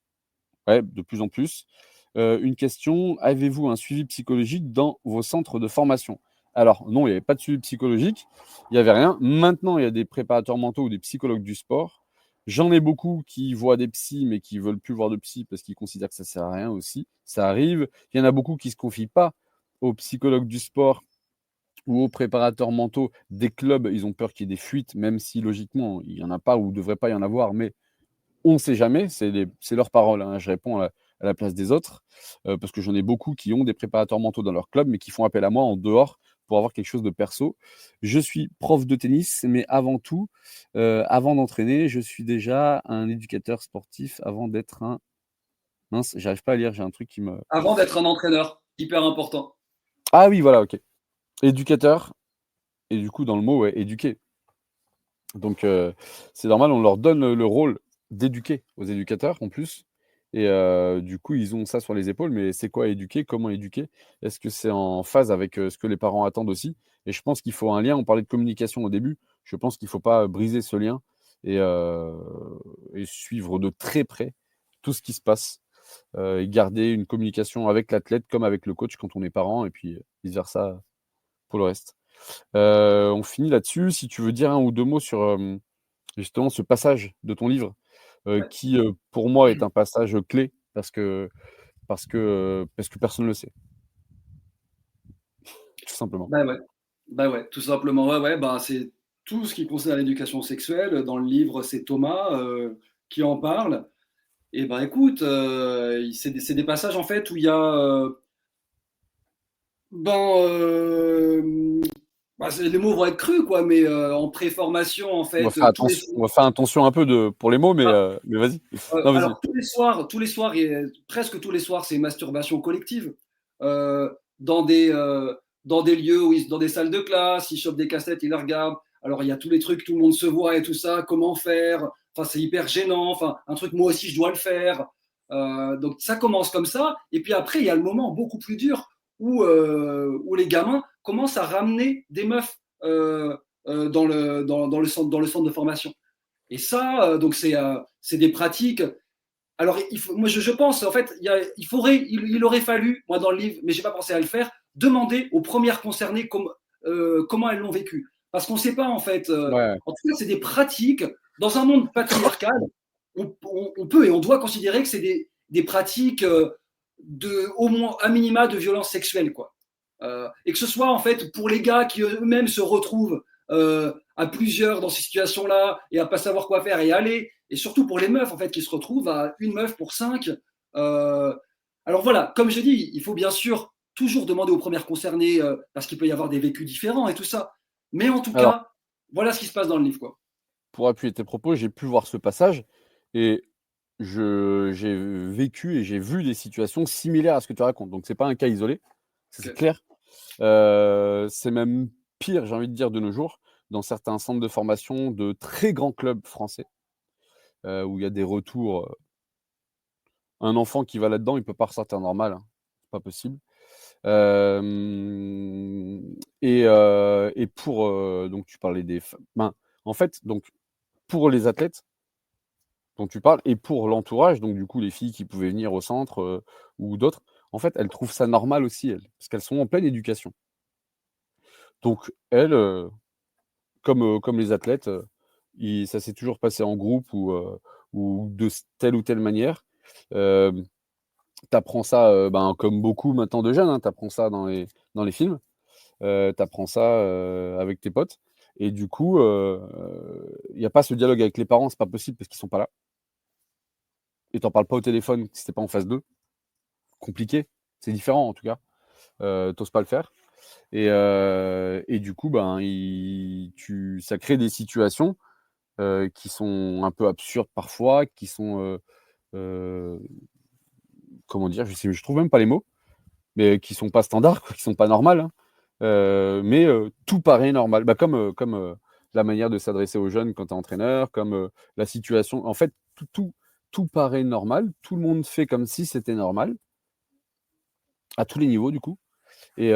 Ouais, de plus en plus. Une question: avez-vous un suivi psychologique dans vos centres de formation? Alors non, il y avait pas de suivi psychologique, il y avait rien. Maintenant, il y a des préparateurs mentaux ou des psychologues du sport. J'en ai beaucoup qui voient des psys, mais qui veulent plus voir de psy parce qu'ils considèrent que ça sert à rien aussi. Ça arrive. Il y en a beaucoup qui se confient pas aux psychologues du sport ou aux préparateurs mentaux des clubs. Ils ont peur qu'il y ait des fuites, même si logiquement, il y en a pas ou devrait pas y en avoir, mais on ne sait jamais, c'est leur parole, hein. Je réponds à la place des autres, parce que j'en ai beaucoup qui ont des préparateurs mentaux dans leur club, mais qui font appel à moi en dehors pour avoir quelque chose de perso. Je suis prof de tennis, mais avant tout, avant d'entraîner, je suis déjà un éducateur sportif avant d'être un. Mince, j'arrive pas à lire, j'ai un truc qui me. Avant d'être un entraîneur, hyper important. Ah oui, voilà, ok. Éducateur, et du coup, dans le mot, ouais, éduquer. Donc, c'est normal, on leur donne le rôle d'éduquer aux éducateurs en plus. Et du coup, ils ont ça sur les épaules. Mais c'est quoi éduquer? Comment éduquer? Est-ce que c'est en phase avec ce que les parents attendent aussi? Et je pense qu'il faut un lien. On parlait de communication au début. Je pense qu'il ne faut pas briser ce lien et suivre de très près tout ce qui se passe et garder une communication avec l'athlète comme avec le coach quand on est parent, et puis vice-versa pour le reste. On finit là-dessus. Si tu veux dire un ou deux mots sur justement ce passage de ton livre qui, pour moi, est un passage clé parce que personne ne le sait, tout simplement. Bah ouais, bah ouais, tout simplement. Ouais, ouais, bah c'est tout ce qui concerne l'éducation sexuelle. Dans le livre, c'est Thomas qui en parle. Et ben écoute, c'est des passages en fait où il y a ben bah, les mots vont être crus quoi, mais en préformation en On va fait faire tous les attention, on va faire attention un peu pour les mots, mais vas-y. Non, vas-y. alors tous les soirs et presque tous les soirs, c'est masturbation collective dans dans des lieux où dans des salles de classe, ils chopent des cassettes, ils les regardent. Alors il y a tous les trucs, tout le monde se voit et tout ça, comment faire. Enfin c'est hyper gênant. Enfin un truc moi aussi je dois le faire. Donc ça commence comme ça et puis après il y a le moment beaucoup plus dur où les gamins commencent à ramener des meufs dans le centre de formation. Et ça, donc c'est des pratiques. Alors, moi, je pense, en fait, il aurait fallu, moi, dans le livre, mais j'ai pas pensé à le faire, demander aux premières concernées comment elles l'ont vécu. Parce qu'on ne sait pas, en fait. Ouais. En tout cas, c'est des pratiques. Dans un monde patriarcal, on peut et on doit considérer que c'est des pratiques au moins, à minima, de violence sexuelle, quoi. Et que ce soit, en fait, pour les gars qui eux-mêmes se retrouvent à plusieurs dans ces situations-là et à pas savoir quoi faire et aller, et surtout pour les meufs en fait qui se retrouvent à une meuf pour cinq. Alors voilà, comme je dis, il faut bien sûr toujours demander aux premières concernées parce qu'il peut y avoir des vécus différents et tout ça. Mais en tout Alors, cas, voilà ce qui se passe dans le livre, quoi. pour appuyer tes propos, j'ai pu voir ce passage et j'ai vécu et j'ai vu des situations similaires à ce que tu racontes. Donc, c'est pas un cas isolé, ça, c'est Ok. clair. C'est même pire, j'ai envie de dire, de nos jours, dans certains centres de formation de très grands clubs français, où il y a des retours. Un enfant qui va là-dedans, il peut pas ressortir normal, hein. C'est pas possible. Et pour, donc tu parlais des ben, en fait, donc pour les athlètes dont tu parles et pour l'entourage, donc du coup les filles qui pouvaient venir au centre, ou d'autres, en fait, elles trouvent ça normal aussi elles, parce qu'elles sont en pleine éducation. Donc elles, comme les athlètes, ça s'est toujours passé en groupe ou de telle ou telle manière. Hem, Tu apprends ça, ben, comme beaucoup maintenant de jeunes, hein, tu apprends ça dans les films, tu apprends ça, avec tes potes et du coup, il y a pas ce dialogue avec les parents, c'est pas possible parce qu'ils sont pas là et tu en parles pas au téléphone si tu es pas en face d'eux. Compliqué, c'est différent en tout cas, tu oses pas le faire et du coup, ben, ça crée des situations, qui sont un peu absurdes parfois, qui sont, heu, comment dire? Je trouve même pas les mots, mais qui sont pas standards quoi, qui sont pas normales, hein. Mais tout paraît normal. Bah, comme la manière de s'adresser aux jeunes quand tu es entraîneur, comme la situation. En fait, tout paraît normal. Tout le monde fait comme si c'était normal, à tous les niveaux du coup. Et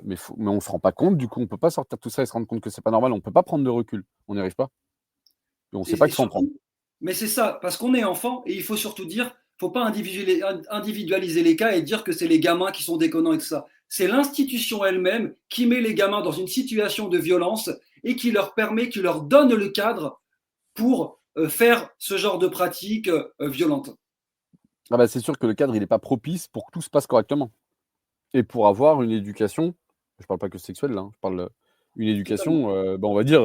mais on se rend pas compte, du coup, on peut pas sortir de tout ça et se rendre compte que c'est pas normal. On peut pas prendre de recul. On n'y arrive pas. Et on sait pas Et qu'il faut en prendre. surtout, mais c'est ça, parce qu'on est enfant et il faut surtout dire, faut pas individualiser les cas et dire que c'est les gamins qui sont déconnants et tout ça. C'est l'institution elle-même qui met les gamins dans une situation de violence et qui leur permet, qui leur donne le cadre pour faire ce genre de pratiques violentes. Ah bah, c'est sûr que le cadre, il est pas propice pour que tout se passe correctement et pour avoir une éducation, je parle pas que sexuelle là, hein, je parle, une Totalement. éducation, bah, on va dire,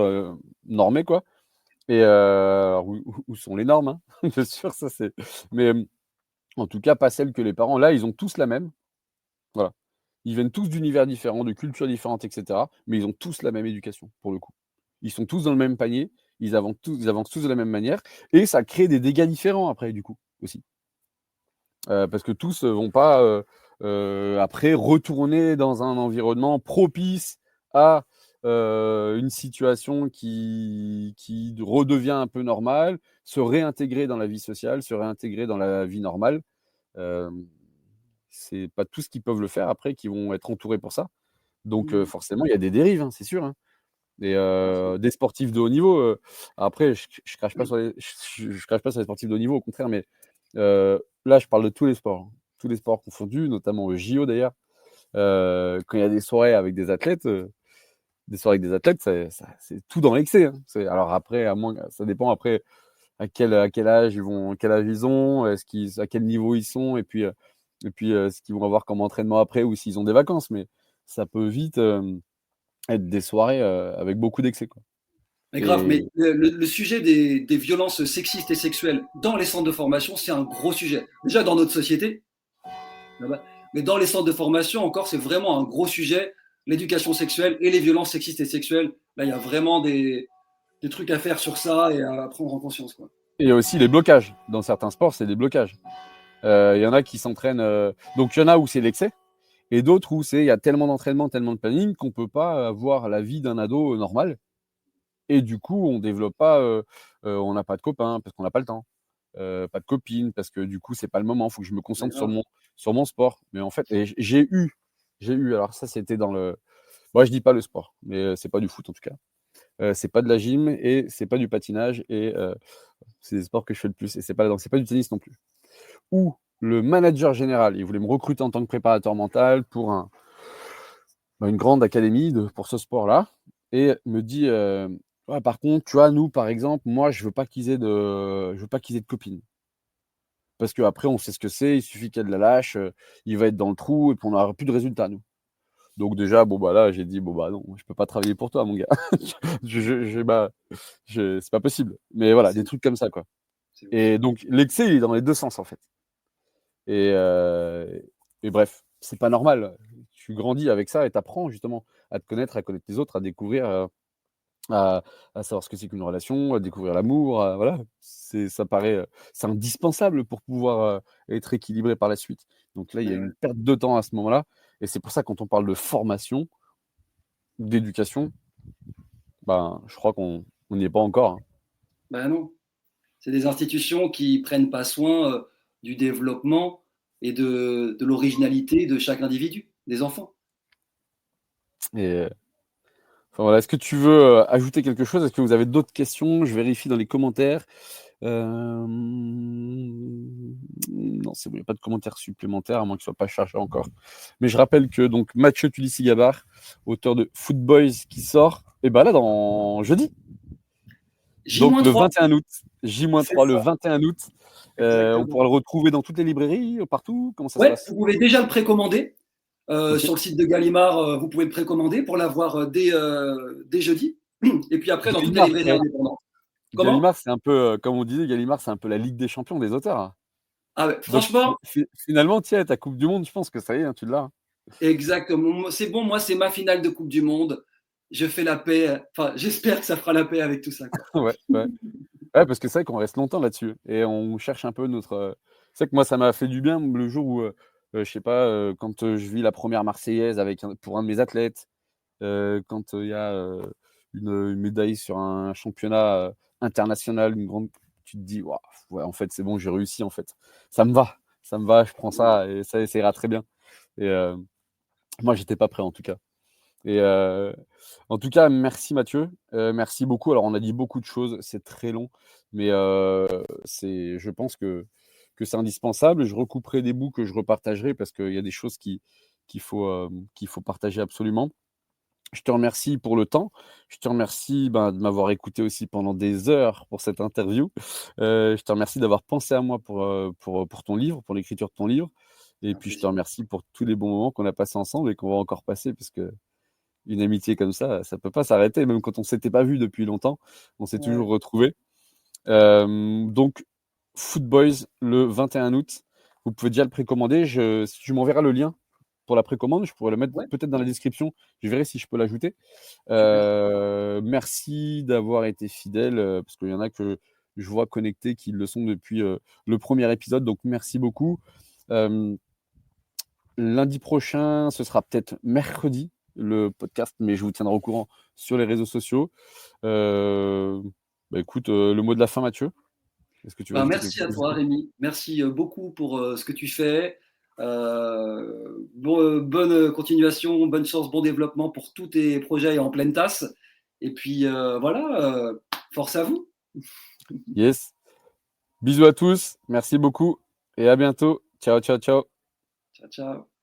normée quoi. Et où sont les normes, hein? Bien sûr, ça c'est mais en tout cas, pas celles que les parents là, ils ont tous la même, voilà. Ils viennent tous d'univers différents, de cultures différentes et cetera, mais ils ont tous la même éducation, pour le coup. Ils sont tous dans le même panier, ils avancent tous de la même manière et ça crée des dégâts différents après, du coup, aussi. Parce que tous, vont pas, après retourner dans un environnement propice à, une situation qui redevient un peu normale, se réintégrer dans la vie sociale, se réintégrer dans la vie normale. Hem, c'est pas tous qui peuvent le faire après, qui vont être entourés pour ça. Donc Mhm. forcément, il y a des dérives, hein, c'est sûr, hein. Et des sportifs de haut niveau, après je crache pas sur les je crache pas sur les sportifs de haut niveau, au contraire, mais Là, je parle de tous les sports, hein. Tous les sports confondus, notamment au JO d'ailleurs. Quand il y a des soirées avec des athlètes, c'est tout dans l'excès, hein. Alors après, ça dépend après à quel âge ils ont, à quel niveau ils sont, et puis ce qu'ils vont avoir comme entraînement après ou s'ils ont des vacances. Mais ça peut vite être des soirées avec beaucoup d'excès, quoi. Mais grave, mais Et le sujet des violences sexistes et sexuelles dans les centres de formation, c'est un gros sujet. Déjà dans notre société, mais dans les centres de formation encore, c'est vraiment un gros sujet. L'éducation sexuelle et les violences sexistes et sexuelles, là, il y a vraiment des trucs à faire sur ça et à prendre en conscience, quoi. il y a aussi les blocages. Dans certains sports, c'est des blocages. Il y en a qui s'entraînent. Donc il y en a où c'est l'excès, et d'autres où il y a tellement d'entraînement, tellement de planning qu'on ne peut pas avoir la vie d'un ado normal. Et du coup, on développe pas, on n'a pas de copains parce qu'on n'a pas le temps, pas de copines parce que du coup, c'est pas le moment. Il faut que je me Mais concentre grave. sur mon sport. Mais en fait, j'ai eu. Alors ça, c'était dans le. Moi, je dis pas le sport, mais c'est pas du foot en tout cas. C'est pas de la gym et c'est pas du patinage et c'est des sports que je fais le plus. Et c'est pas du tennis non plus. Où le manager général, il voulait me recruter en tant que préparateur mental pour une grande académie pour ce sport-là, et me dit ouais, par contre, tu vois, nous, par exemple, moi, je veux pas qu'ils aient de copines. Parce qu'après, on sait ce que c'est, il suffit qu'il y ait de la lâche, il va être dans le trou, et puis on n'aura plus de résultats, nous. Donc déjà, bon, bah là, j'ai dit, bon, bah non, je peux pas travailler pour toi, mon gars. C'est pas possible. Mais voilà, des C'est trucs comme ça, quoi. c'est ouf. Et donc, l'excès, il est dans les deux sens, en fait. Et, euh, et bref, c'est pas normal. Tu grandis avec ça et tu apprends justement à connaître les autres, à découvrir, à, à savoir ce que c'est qu'une relation, à découvrir l'amour. Voilà, c'est indispensable pour pouvoir être équilibré par la suite. Donc là, il y a Mais une ouais. perte de temps à ce moment-là. Et c'est pour ça, quand on parle de formation, d'éducation, ben, je crois qu'on n'y est pas encore, hein. Ben non. C'est des institutions qui prennent pas soin du développement et de l'originalité de chaque individu, des enfants. Et enfin, voilà. Est-ce que tu veux ajouter quelque chose? Est-ce que vous avez d'autres questions? Je vérifie dans les commentaires. Non, c'est bon, il n'y a pas de commentaires supplémentaires, à moins que ce ne soit pas chargé encore. Mais je rappelle que donc Mathieu Tulissi-Gabard, auteur de Foot Boys, qui sort, et ben là, dans jeudi, donc le J-3, 21 août, c'est J-3 le ça, 21 août. On exactement. pourra le retrouver dans toutes les librairies, partout. Comment ça se Ouais, passe? vous pouvez déjà le précommander. Ok. Sur le site de Gallimard, vous pouvez le précommander pour l'avoir dès jeudi. Et puis après, dans toutes les Gallimard, librairies indépendantes. Comment? Gallimard, c'est un peu, comme on disait, Gallimard, c'est un peu la Ligue des champions des auteurs, hein. Ah ouais, Donc franchement, finalement, tiens, ta Coupe du Monde, je pense que ça y est, hein, tu l'as, hein. exactement. C'est bon, moi, c'est ma finale de Coupe du Monde. Je fais la paix. Enfin, j'espère que ça fera la paix avec tout ça, quoi. Ouais, ouais. Ouais, parce que c'est vrai qu'on reste longtemps là-dessus et on cherche un peu notre. C'est vrai que moi, ça m'a fait du bien le jour où, je sais pas, quand je vis la première Marseillaise pour un de mes athlètes, quand il y a une médaille sur un championnat international, une grande. Tu te dis, waouh, ouais, en fait, c'est bon, j'ai réussi, en fait. Ça me va, je prends ça et ça ira très bien. Et moi, j'étais pas prêt en tout cas. Et en tout cas, merci Mathieu. Merci beaucoup. Alors, on a dit beaucoup de choses, c'est très long, mais je pense que c'est indispensable. Je recouperai des bouts que je repartagerai parce qu'il y a des choses qu'il faut partager absolument. Je te remercie pour le temps. Je te remercie de m'avoir écouté aussi pendant des heures pour cette interview. Je te remercie d'avoir pensé à moi pour ton livre, pour l'écriture de ton livre. Et Un puis, je te plaisir. remercie pour tous les bons moments qu'on a passés ensemble et qu'on va encore passer parce que une amitié comme ça peut pas s'arrêter, même quand on s'était pas vu depuis longtemps, on s'est Ouais, toujours retrouvés. Donc, Foot Boys le 21 août, vous pouvez déjà le précommander. Si tu m'enverras le lien pour la précommande, je pourrais le mettre ouais, peut-être dans la description. Je verrai si je peux l'ajouter. super. Merci d'avoir été fidèle, parce qu'il y en a que je vois connectés qui le sont depuis le premier épisode. Donc, merci beaucoup. Euh, Lundi prochain, ce sera peut-être mercredi, le podcast, mais je vous tiendrai au courant sur les réseaux sociaux. Euh, écoute, le mot de la fin, Mathieu. Est-ce que tu veux Ben, ajouter quelque merci à chose? toi, Rémi. Merci beaucoup pour ce que tu fais. Bonne continuation, bonne chance, bon développement pour tous tes projets en pleine tasse. Et puis voilà, force à vous. Yes. Bisous à tous. Merci beaucoup. et à bientôt. Ciao, ciao, ciao. Ciao, ciao.